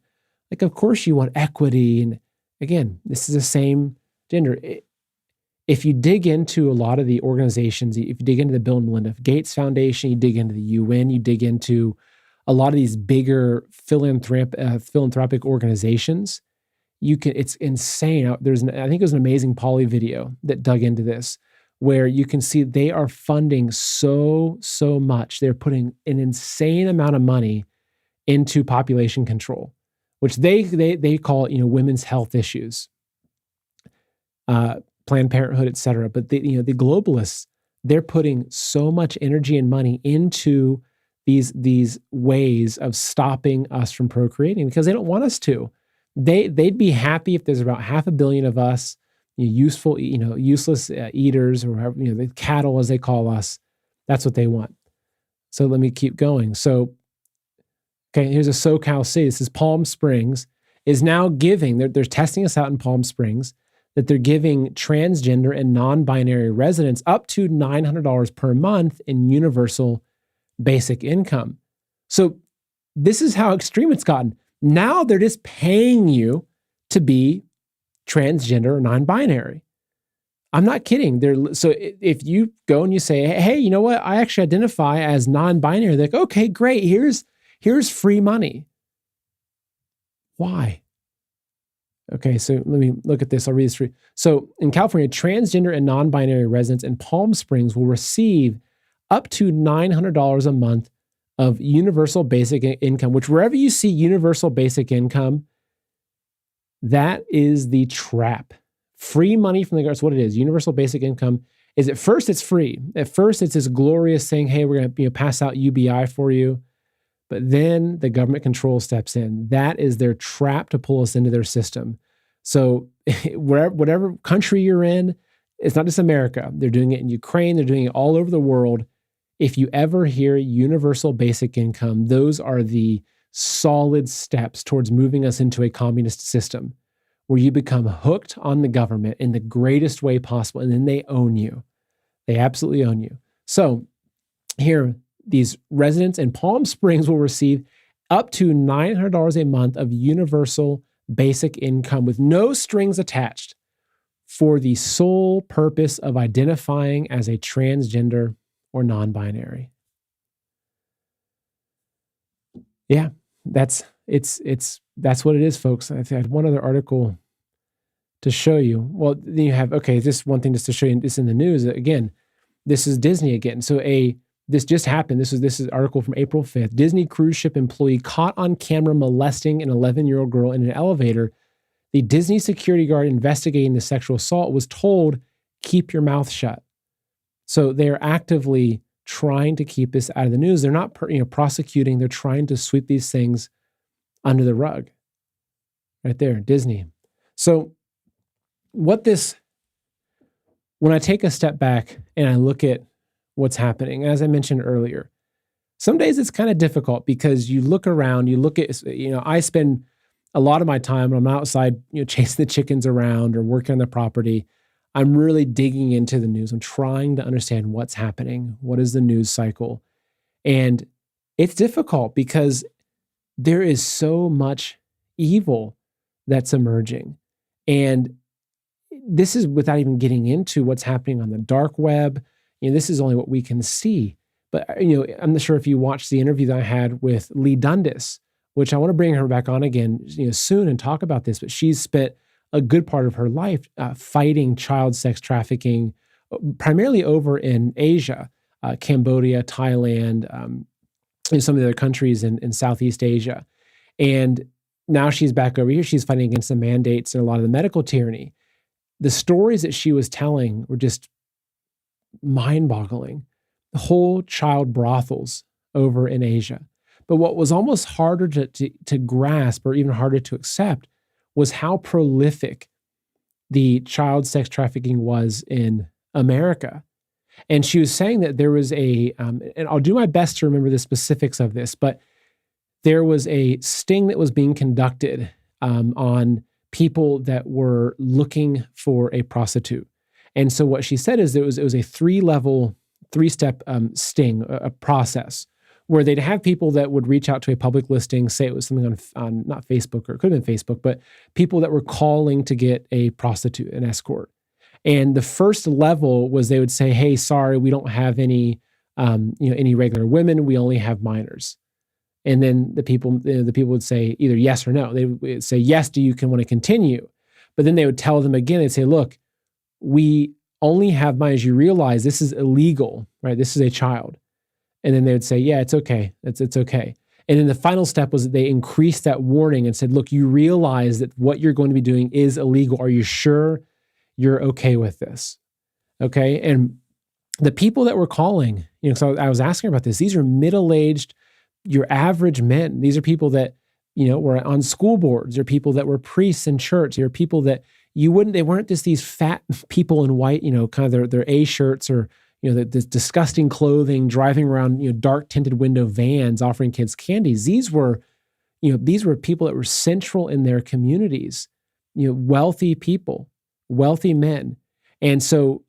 Like, of course you want equity. And again, this is the same gender. If you dig into a lot of the organizations, if you dig into the Bill and Melinda Gates Foundation, you dig into the UN, you dig into a lot of these bigger philanthropic organizations, it's insane. I think it was an amazing Polly video that dug into this, where you can see they are funding so much. They're putting an insane amount of money into population control, which they call women's health issues, Planned Parenthood, et cetera. But the globalists, they're putting so much energy and money into these ways of stopping us from procreating because they don't want us to. They'd be happy if there's about 500 million of us, useless eaters, or the cattle as they call us. That's what they want. So let me keep going. So, okay, here's a SoCal city. This is Palm Springs, is now giving, they're testing us out in Palm Springs, that they're giving transgender and non-binary residents up to $900 per month in universal basic income. So this is how extreme it's gotten. Now they're just paying you to be transgender or non-binary. I'm not kidding. So if you go and you say, hey, you know what? I actually identify as non-binary. They're like, okay, great. Here's free money. Why? Okay, so let me look at this. I'll read this for you. So in California, transgender and non-binary residents in Palm Springs will receive up to $900 a month of universal basic income, which wherever you see universal basic income, that is the trap. Free money from the government. That's what it is. Universal basic income is, at first it's free. At first it's this glorious saying, hey, we're going to pass out UBI for you. But then the government control steps in. That is their trap to pull us into their system. So whatever country you're in, it's not just America. They're doing it in Ukraine. They're doing it all over the world. If you ever hear universal basic income, those are the solid steps towards moving us into a communist system where you become hooked on the government in the greatest way possible, and then they own you. They absolutely own you. So here, these residents in Palm Springs will receive up to $900 a month of universal basic income with no strings attached for the sole purpose of identifying as a transgender or non-binary. Yeah, that's what it is, folks. I had one other article to show you. Well, then you have, okay, this one thing just to show you this in the news. Again, this is Disney again. So a this just happened. This is an article from April 5th. Disney cruise ship employee caught on camera molesting an 11-year-old girl in an elevator. The Disney security guard investigating the sexual assault was told, keep your mouth shut. So they're actively trying to keep this out of the news. They're not prosecuting. They're trying to sweep these things under the rug. Right there, Disney. So when I take a step back and I look at what's happening, as I mentioned earlier, some days it's kind of difficult because you look around, you look at, I spend a lot of my time when I'm outside, chasing the chickens around or working on the property. I'm really digging into the news. I'm trying to understand what's happening. What is the news cycle? And it's difficult because there is so much evil that's emerging. And this is without even getting into what's happening on the dark web. This is only what we can see. But, I'm not sure if you watched the interview that I had with Lee Dundas, which I want to bring her back on again, soon and talk about this. But she's spent a good part of her life fighting child sex trafficking, primarily over in Asia, Cambodia, Thailand, and some of the other countries in Southeast Asia. And now she's back over here. She's fighting against the mandates and a lot of the medical tyranny. The stories that she was telling were just mind-boggling. The whole child brothels over in Asia. But what was almost harder to grasp or even harder to accept was how prolific the child sex trafficking was in America. And she was saying that there was and I'll do my best to remember the specifics of this, but there was a sting that was being conducted on people that were looking for a prostitute. And so what she said is it was a three-step sting, a process, where they'd have people that would reach out to a public listing, say it was something on not Facebook, or it could have been Facebook, but people that were calling to get a prostitute, an escort. And the first level was they would say, hey, sorry, we don't have any regular women. We only have minors. And then the people would say either yes or no. They would say, yes, do you want to continue? But then they would tell them again, they'd say, look, we only have minors. You realize this is illegal, right? This is a child. And then they would say, yeah, it's okay. It's okay. And then the final step was that they increased that warning and said, look, you realize that what you're going to be doing is illegal. Are you sure you're okay with this? Okay. And the people that were calling, so I was asking about this. These are middle-aged, your average men. These are people that, were on school boards. They're people that were priests in church. They're people that they weren't just these fat people in white, kind of their A shirts or, this disgusting clothing, driving around, dark tinted window vans, offering kids candies. These were people that were central in their communities, wealthy people, wealthy men. And so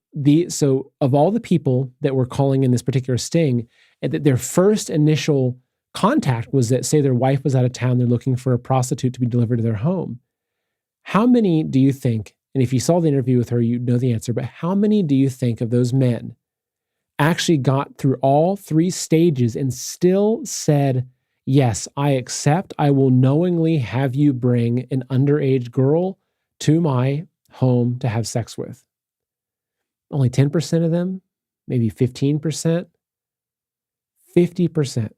of all the people that were calling in this particular sting, their first initial contact was that, say, their wife was out of town, they're looking for a prostitute to be delivered to their home. How many do you think, and if you saw the interview with her, you know the answer, but how many do you think of those men actually got through all three stages and still said, yes, I accept, I will knowingly have you bring an underage girl to my home to have sex with? Only 10% of them, maybe 15%, 50%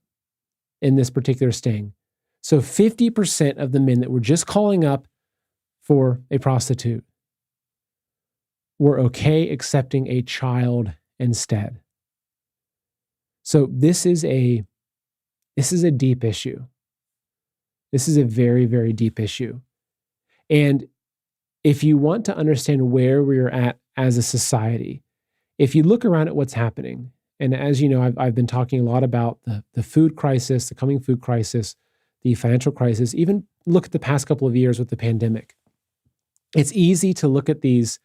in this particular sting. So 50% of the men that were just calling up for a prostitute were okay accepting a child instead. So this is a deep issue. This is a very, very deep issue. And if you want to understand where we're at as a society, if you look around at what's happening, and as you know, I've been talking a lot about the food crisis, the coming food crisis, the financial crisis, even look at the past couple of years with the pandemic. It's easy to look at these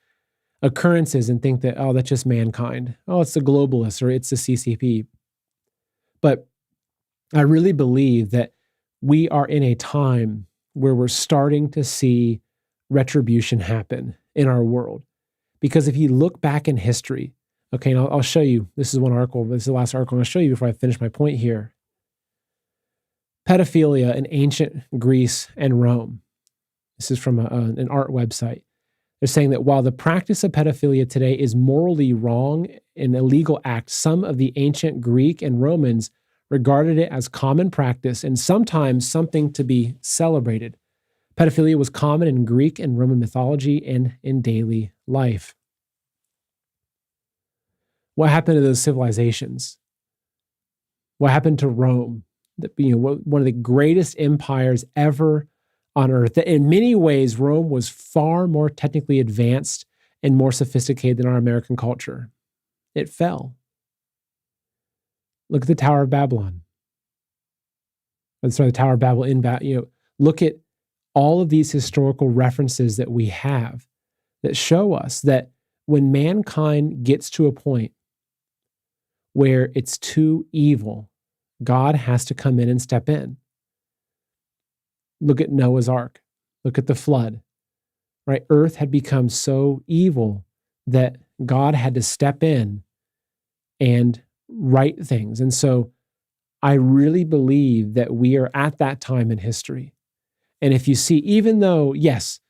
occurrences and think that, oh, that's just mankind. Oh, it's the globalists or it's the CCP. But I really believe that we are in a time where we're starting to see retribution happen in our world. Because if you look back in history, okay, and I'll show you, this is one article, this is the last article I'm going to show you before I finish my point here. Pedophilia in ancient Greece and Rome. This is from an art website. They're saying that while the practice of pedophilia today is morally wrong, an illegal act, some of the ancient Greek and Romans regarded it as common practice and sometimes something to be celebrated. Pedophilia was common in Greek and Roman mythology and in daily life. What happened to those civilizations? What happened to Rome? One of the greatest empires ever on earth. In many ways, Rome was far more technically advanced and more sophisticated than our American culture. It fell. Look at the Tower of Babylon. The Tower of Babel look at all of these historical references that we have that show us that when mankind gets to a point where it's too evil, God has to come in and step in. Look at Noah's Ark. Look at the flood, right? Earth had become so evil that God had to step in and right things. And so I really believe that we are at that time in history. And if you see, even though, yes,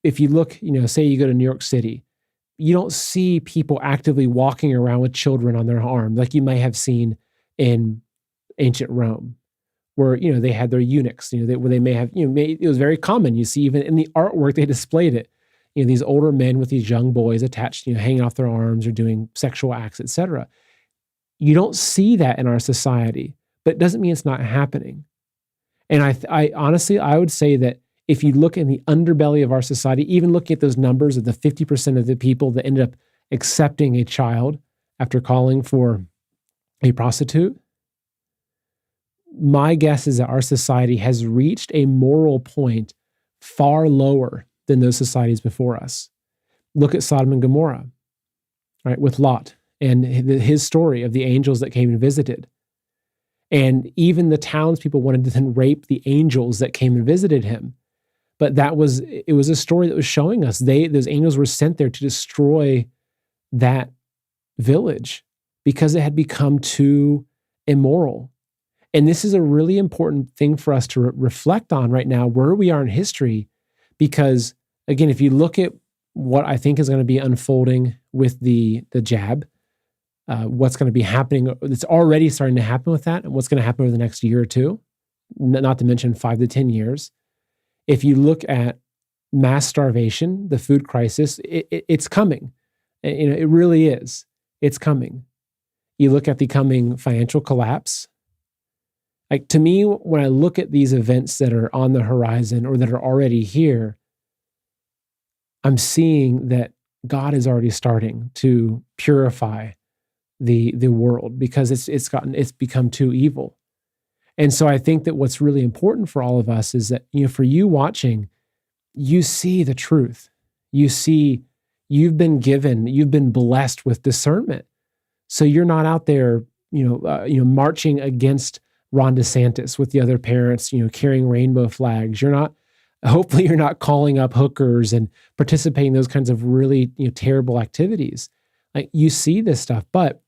if you look, say you go to New York City, you don't see people actively walking around with children on their arm like you may have seen in ancient Rome, where, they had their eunuchs, where they may have, it was very common. You see, even in the artwork, they displayed it, these older men with these young boys attached, hanging off their arms or doing sexual acts, etc. You don't see that in our society, but it doesn't mean it's not happening. And I honestly, I would say that if you look in the underbelly of our society, even looking at those numbers of the 50% of the people that ended up accepting a child after calling for a prostitute, my guess is that our society has reached a moral point far lower than those societies before us. Look at Sodom and Gomorrah, right, with Lot and his story of the angels that came and visited. And even the townspeople wanted to then rape the angels that came and visited him. But it was a story that was showing us those angels were sent there to destroy that village because it had become too immoral. And this is a really important thing for us to reflect on right now, where we are in history, because again, if you look at what I think is going to be unfolding with the jab, what's going to be happening, it's already starting to happen with that, and what's going to happen over the next year or two, not to mention 5 to 10 years. If you look at mass starvation, the food crisis, it's coming. It really is. It's coming. You look at the coming financial collapse. Like, to me, when I look at these events that are on the horizon or that are already here, I'm seeing that God is already starting to purify the world because it's become too evil. And so I think that what's really important for all of us is that, for you watching, you see the truth. You see, you've been blessed with discernment. So you're not out there, marching against Ron DeSantis with the other parents, carrying rainbow flags. Hopefully you're not calling up hookers and participating in those kinds of really, terrible activities. Like, you see this stuff, but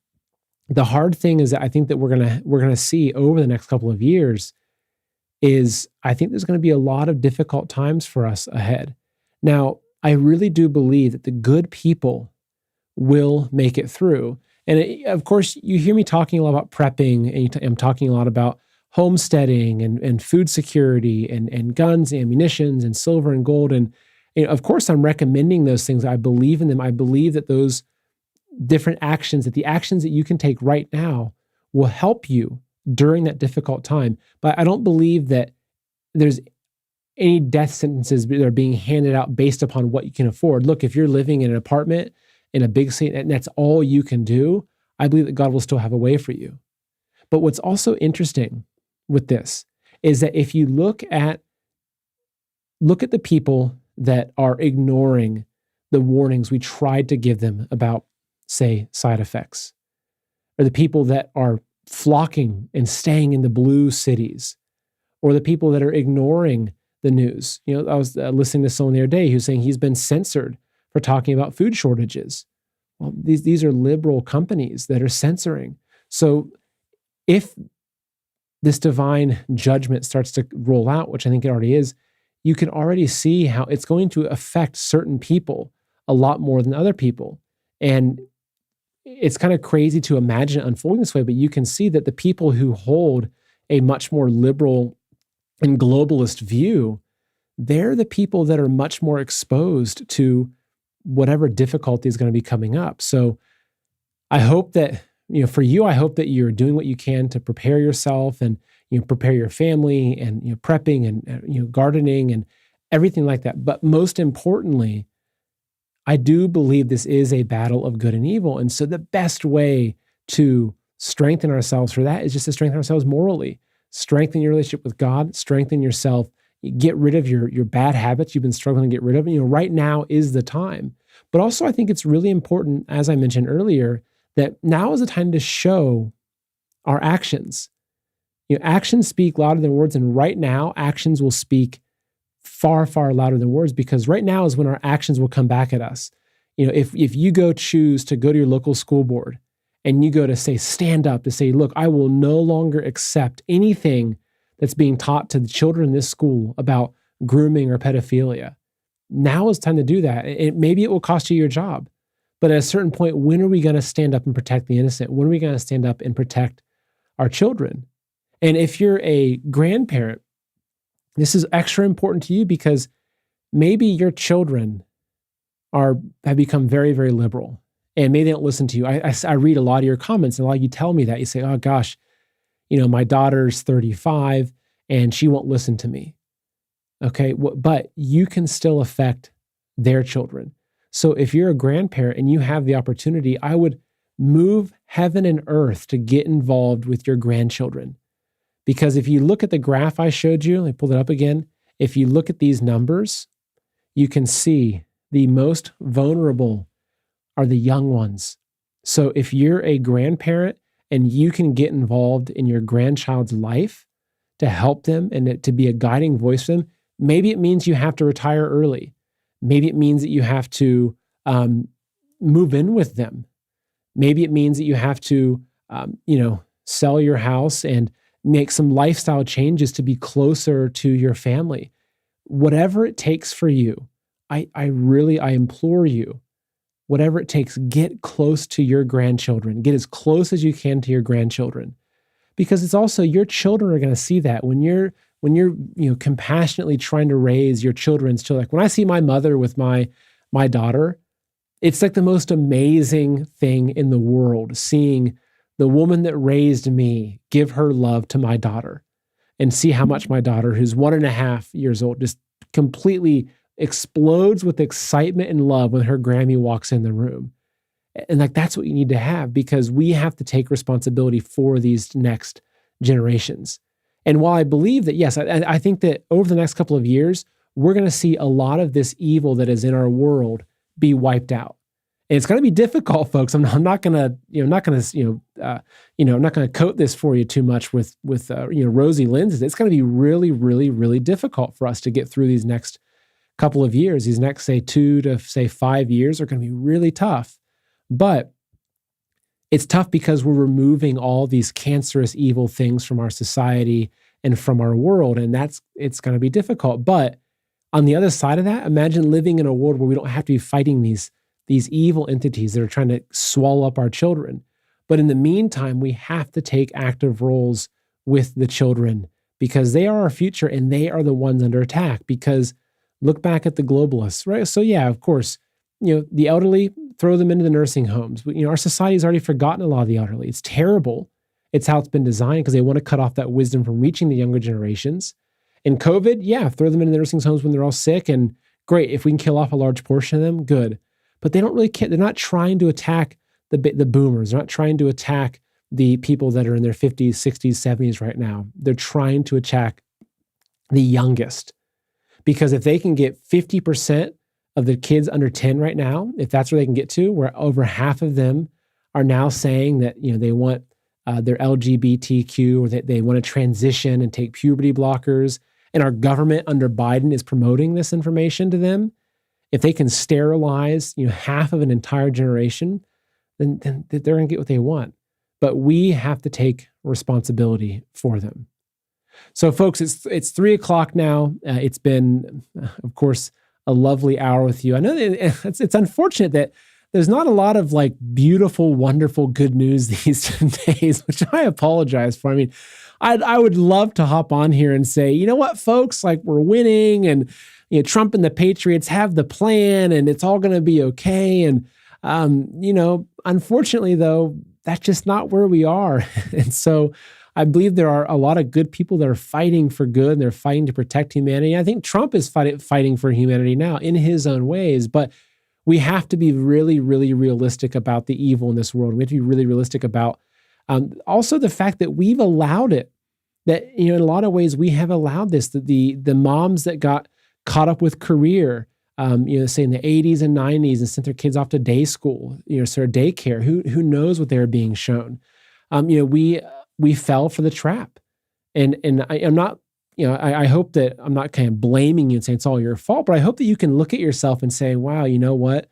the hard thing is that I think that we're gonna see over the next couple of years is I think there's going to be a lot of difficult times for us ahead. Now, I really do believe that the good people will make it through. And of course, you hear me talking a lot about prepping, and I'm talking a lot about homesteading and food security and guns, and ammunitions, and silver and gold. And of course, I'm recommending those things. I believe in them. I believe that those different actions, that the actions that you can take right now will help you during that difficult time. But I don't believe that there's any death sentences that are being handed out based upon what you can afford. Look, if you're living in an apartment in a big city and that's all you can do, I believe that God will still have a way for you. But what's also interesting with this is that if you look at the people that are ignoring the warnings we tried to give them about, say, side effects, or the people that are flocking and staying in the blue cities, or the people that are ignoring the news. I was listening to someone the other day who's saying he's been censored for talking about food shortages. Well, these are liberal companies that are censoring. So if this divine judgment starts to roll out, which I think it already is, you can already see how it's going to affect certain people a lot more than other people. And it's kind of crazy to imagine it unfolding this way, but you can see that the people who hold a much more liberal and globalist view, they're the people that are much more exposed to whatever difficulty is going to be coming up. So I hope that, for you, I hope that you're doing what you can to prepare yourself and, prepare your family and, prepping and, gardening and everything like that. But most importantly, I do believe this is a battle of good and evil. And so the best way to strengthen ourselves for that is just to strengthen ourselves morally, strengthen your relationship with God, strengthen yourself, get rid of your bad habits you've been struggling to get rid of. Right now is the time. But also I think it's really important, as I mentioned earlier, that now is the time to show our actions. Actions speak louder than words. And right now, actions will speak far, far louder than words, because right now is when our actions will come back at us. If you choose to go to your local school board and you go to say, stand up to say, look, I will no longer accept anything that's being taught to the children in this school about grooming or pedophilia. Now is time to do that. Maybe it will cost you your job. But at a certain point, when are we going to stand up and protect the innocent? When are we going to stand up and protect our children? And if you're a grandparent, this is extra important to you because maybe your children have become very, very liberal and maybe they don't listen to you. I read a lot of your comments and a lot of you tell me that. You say, oh gosh, my daughter's 35 and she won't listen to me. Okay, but you can still affect their children. So if you're a grandparent and you have the opportunity, I would move heaven and earth to get involved with your grandchildren. Because if you look at the graph I showed you, I pulled it up again. If you look at these numbers, you can see the most vulnerable are the young ones. So if you're a grandparent and you can get involved in your grandchild's life to help them and to be a guiding voice for them, maybe it means you have to retire early. Maybe it means that you have to move in with them. Maybe it means that you have to, sell your house and make some lifestyle changes to be closer to your family. Whatever it takes for you, I implore you, whatever it takes, get close to your grandchildren. Get as close as you can to your grandchildren. Because it's also your children are going to see that when you're compassionately trying to raise your children's children. Like when I see my mother with my daughter, it's like the most amazing thing in the world, seeing the woman that raised me give her love to my daughter and see how much my daughter, who's 1.5 years old, just completely explodes with excitement and love when her Grammy walks in the room. And that's what you need to have, because we have to take responsibility for these next generations. And while I believe that, yes, I think that over the next couple of years, we're going to see a lot of this evil that is in our world be wiped out. And it's going to be difficult, folks. I'm not going to coat this for you too much with rosy lenses. It's going to be really, really, really difficult for us to get through these next couple of years. These next, 2 to 5 years are going to be really tough. But it's tough because we're removing all these cancerous, evil things from our society and from our world, and it's going to be difficult. But on the other side of that, imagine living in a world where we don't have to be fighting these evil entities that are trying to swallow up our children. But in the meantime, we have to take active roles with the children because they are our future and they are the ones under attack. Because look back at the globalists, right? So yeah, of course, the elderly, throw them into the nursing homes. Our society's already forgotten a lot of the elderly. It's terrible. It's how it's been designed because they want to cut off that wisdom from reaching the younger generations. And COVID, yeah, throw them into the nursing homes when they're all sick, and great. If we can kill off a large portion of them, good. But they don't really care. They're not trying to attack the boomers. They're not trying to attack the people that are in their 50s, 60s, 70s right now. They're trying to attack the youngest. Because if they can get 50% of the kids under 10 right now, if that's where they can get to, where over half of them are now saying that they want their LGBTQ, or that they want to transition and take puberty blockers, and our government under Biden is promoting this information to them, if they can sterilize half of an entire generation, then they're going to get what they want. But we have to take responsibility for them. So folks, it's 3:00 now. It's been, of course, a lovely hour with you. I know that it's unfortunate that there's not a lot of like beautiful, wonderful, good news these days, which I apologize for. I mean, I would love to hop on here and say, you know what, folks, like we're winning, and Trump and the Patriots have the plan, and it's all going to be okay. And unfortunately, though, that's just not where we are. And so I believe there are a lot of good people that are fighting for good, and they're fighting to protect humanity. I think Trump is fighting for humanity now in his own ways, but we have to be really, really realistic about the evil in this world. We have to be really realistic about also the fact that we've allowed it, that, in a lot of ways we have allowed this, that the moms that got caught up with career, say in the 80s and 90s and sent their kids off to day school, sort of daycare, who knows what they were being shown. We fell for the trap. And I'm not, I hope that I'm not kind of blaming you and saying it's all your fault, but I hope that you can look at yourself and say, wow, you know what?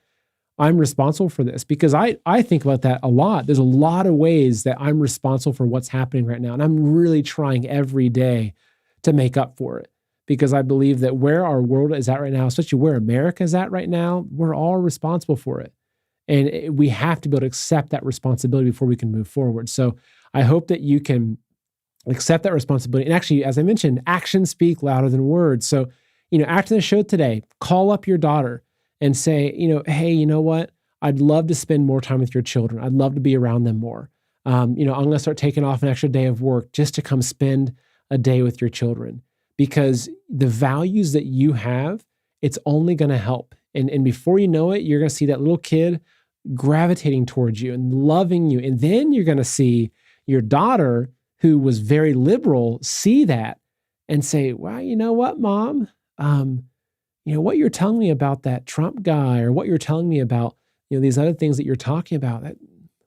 I'm responsible for this, because I think about that a lot. There's a lot of ways that I'm responsible for what's happening right now. And I'm really trying every day to make up for it, because I believe that where our world is at right now, especially where America is at right now, we're all responsible for it. And we have to be able to accept that responsibility before we can move forward. So I hope that you can accept that responsibility. And actually, as I mentioned, actions speak louder than words. So, after the show today, call up your daughter and say, hey, you know what? I'd love to spend more time with your children. I'd love to be around them more. I'm going to start taking off an extra day of work just to come spend a day with your children, because the values that you have, it's only going to help. And before you know it, you're going to see that little kid gravitating towards you and loving you. And then you're going to see your daughter, who was very liberal, see that and say, wow, you know what, Mom? What you're telling me about that Trump guy, or what you're telling me about, these other things that you're talking about,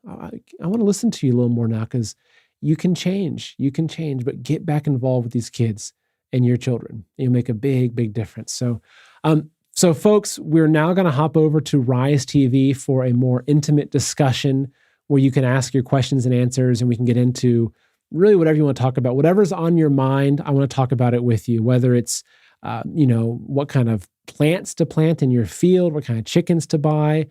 I want to listen to you a little more now, because you can change, but get back involved with these kids and your children. You'll make a big, big difference. So folks, we're now going to hop over to Rise TV for a more intimate discussion where you can ask your questions and answers, and we can get into really whatever you want to talk about. Whatever's on your mind, I want to talk about it with you, whether it's what kind of plants to plant in your field, what kind of chickens to buy,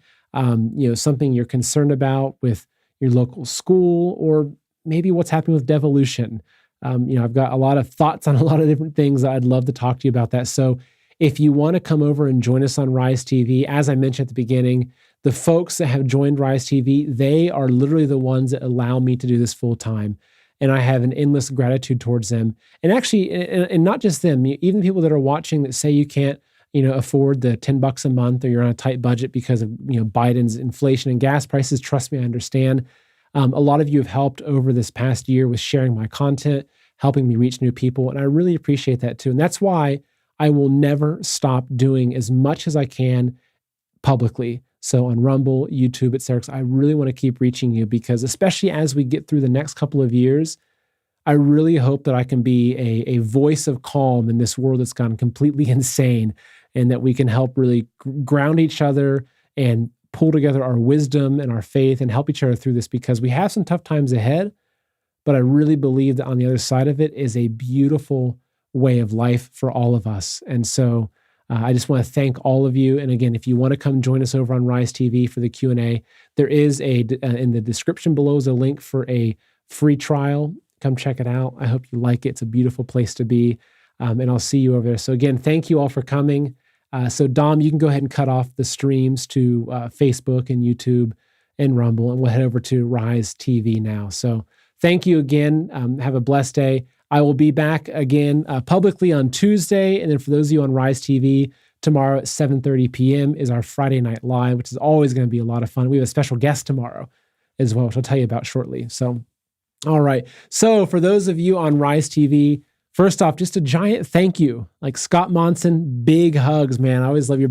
something you're concerned about with your local school, or maybe what's happening with devolution. I've got a lot of thoughts on a lot of different things that I'd love to talk to you about that. So if you want to come over and join us on Rise TV, as I mentioned at the beginning, the folks that have joined Rise TV, they are literally the ones that allow me to do this full time. And I have an endless gratitude towards them. And actually, and not just them, even people that are watching that say you can't, afford the $10 a month, or you're on a tight budget because of, Biden's inflation and gas prices. Trust me, I understand. A lot of you have helped over this past year with sharing my content, helping me reach new people. And I really appreciate that too. And that's why I will never stop doing as much as I can publicly. So on Rumble, YouTube, etc. I really want to keep reaching you, because especially as we get through the next couple of years, I really hope that I can be a voice of calm in this world that's gone completely insane, and that we can help really ground each other and pull together our wisdom and our faith and help each other through this, because we have some tough times ahead, but I really believe that on the other side of it is a beautiful way of life for all of us. And so I just want to thank all of you. And again, if you want to come join us over on Rise TV for the Q&A, there is in the description below is a link for a free trial. Come check it out. I hope you like it. It's a beautiful place to be. And I'll see you over there. So again, thank you all for coming. So Dom, you can go ahead and cut off the streams to Facebook and YouTube and Rumble, and we'll head over to Rise TV now. So thank you again. Have a blessed day. I will be back again publicly on Tuesday. And then for those of you on Rise TV, tomorrow at 7:30 p.m. is our Friday Night Live, which is always going to be a lot of fun. We have a special guest tomorrow as well, which I'll tell you about shortly. So, all right. So for those of you on Rise TV, first off, just a giant thank you. Like Scott Monson, big hugs, man. I always love your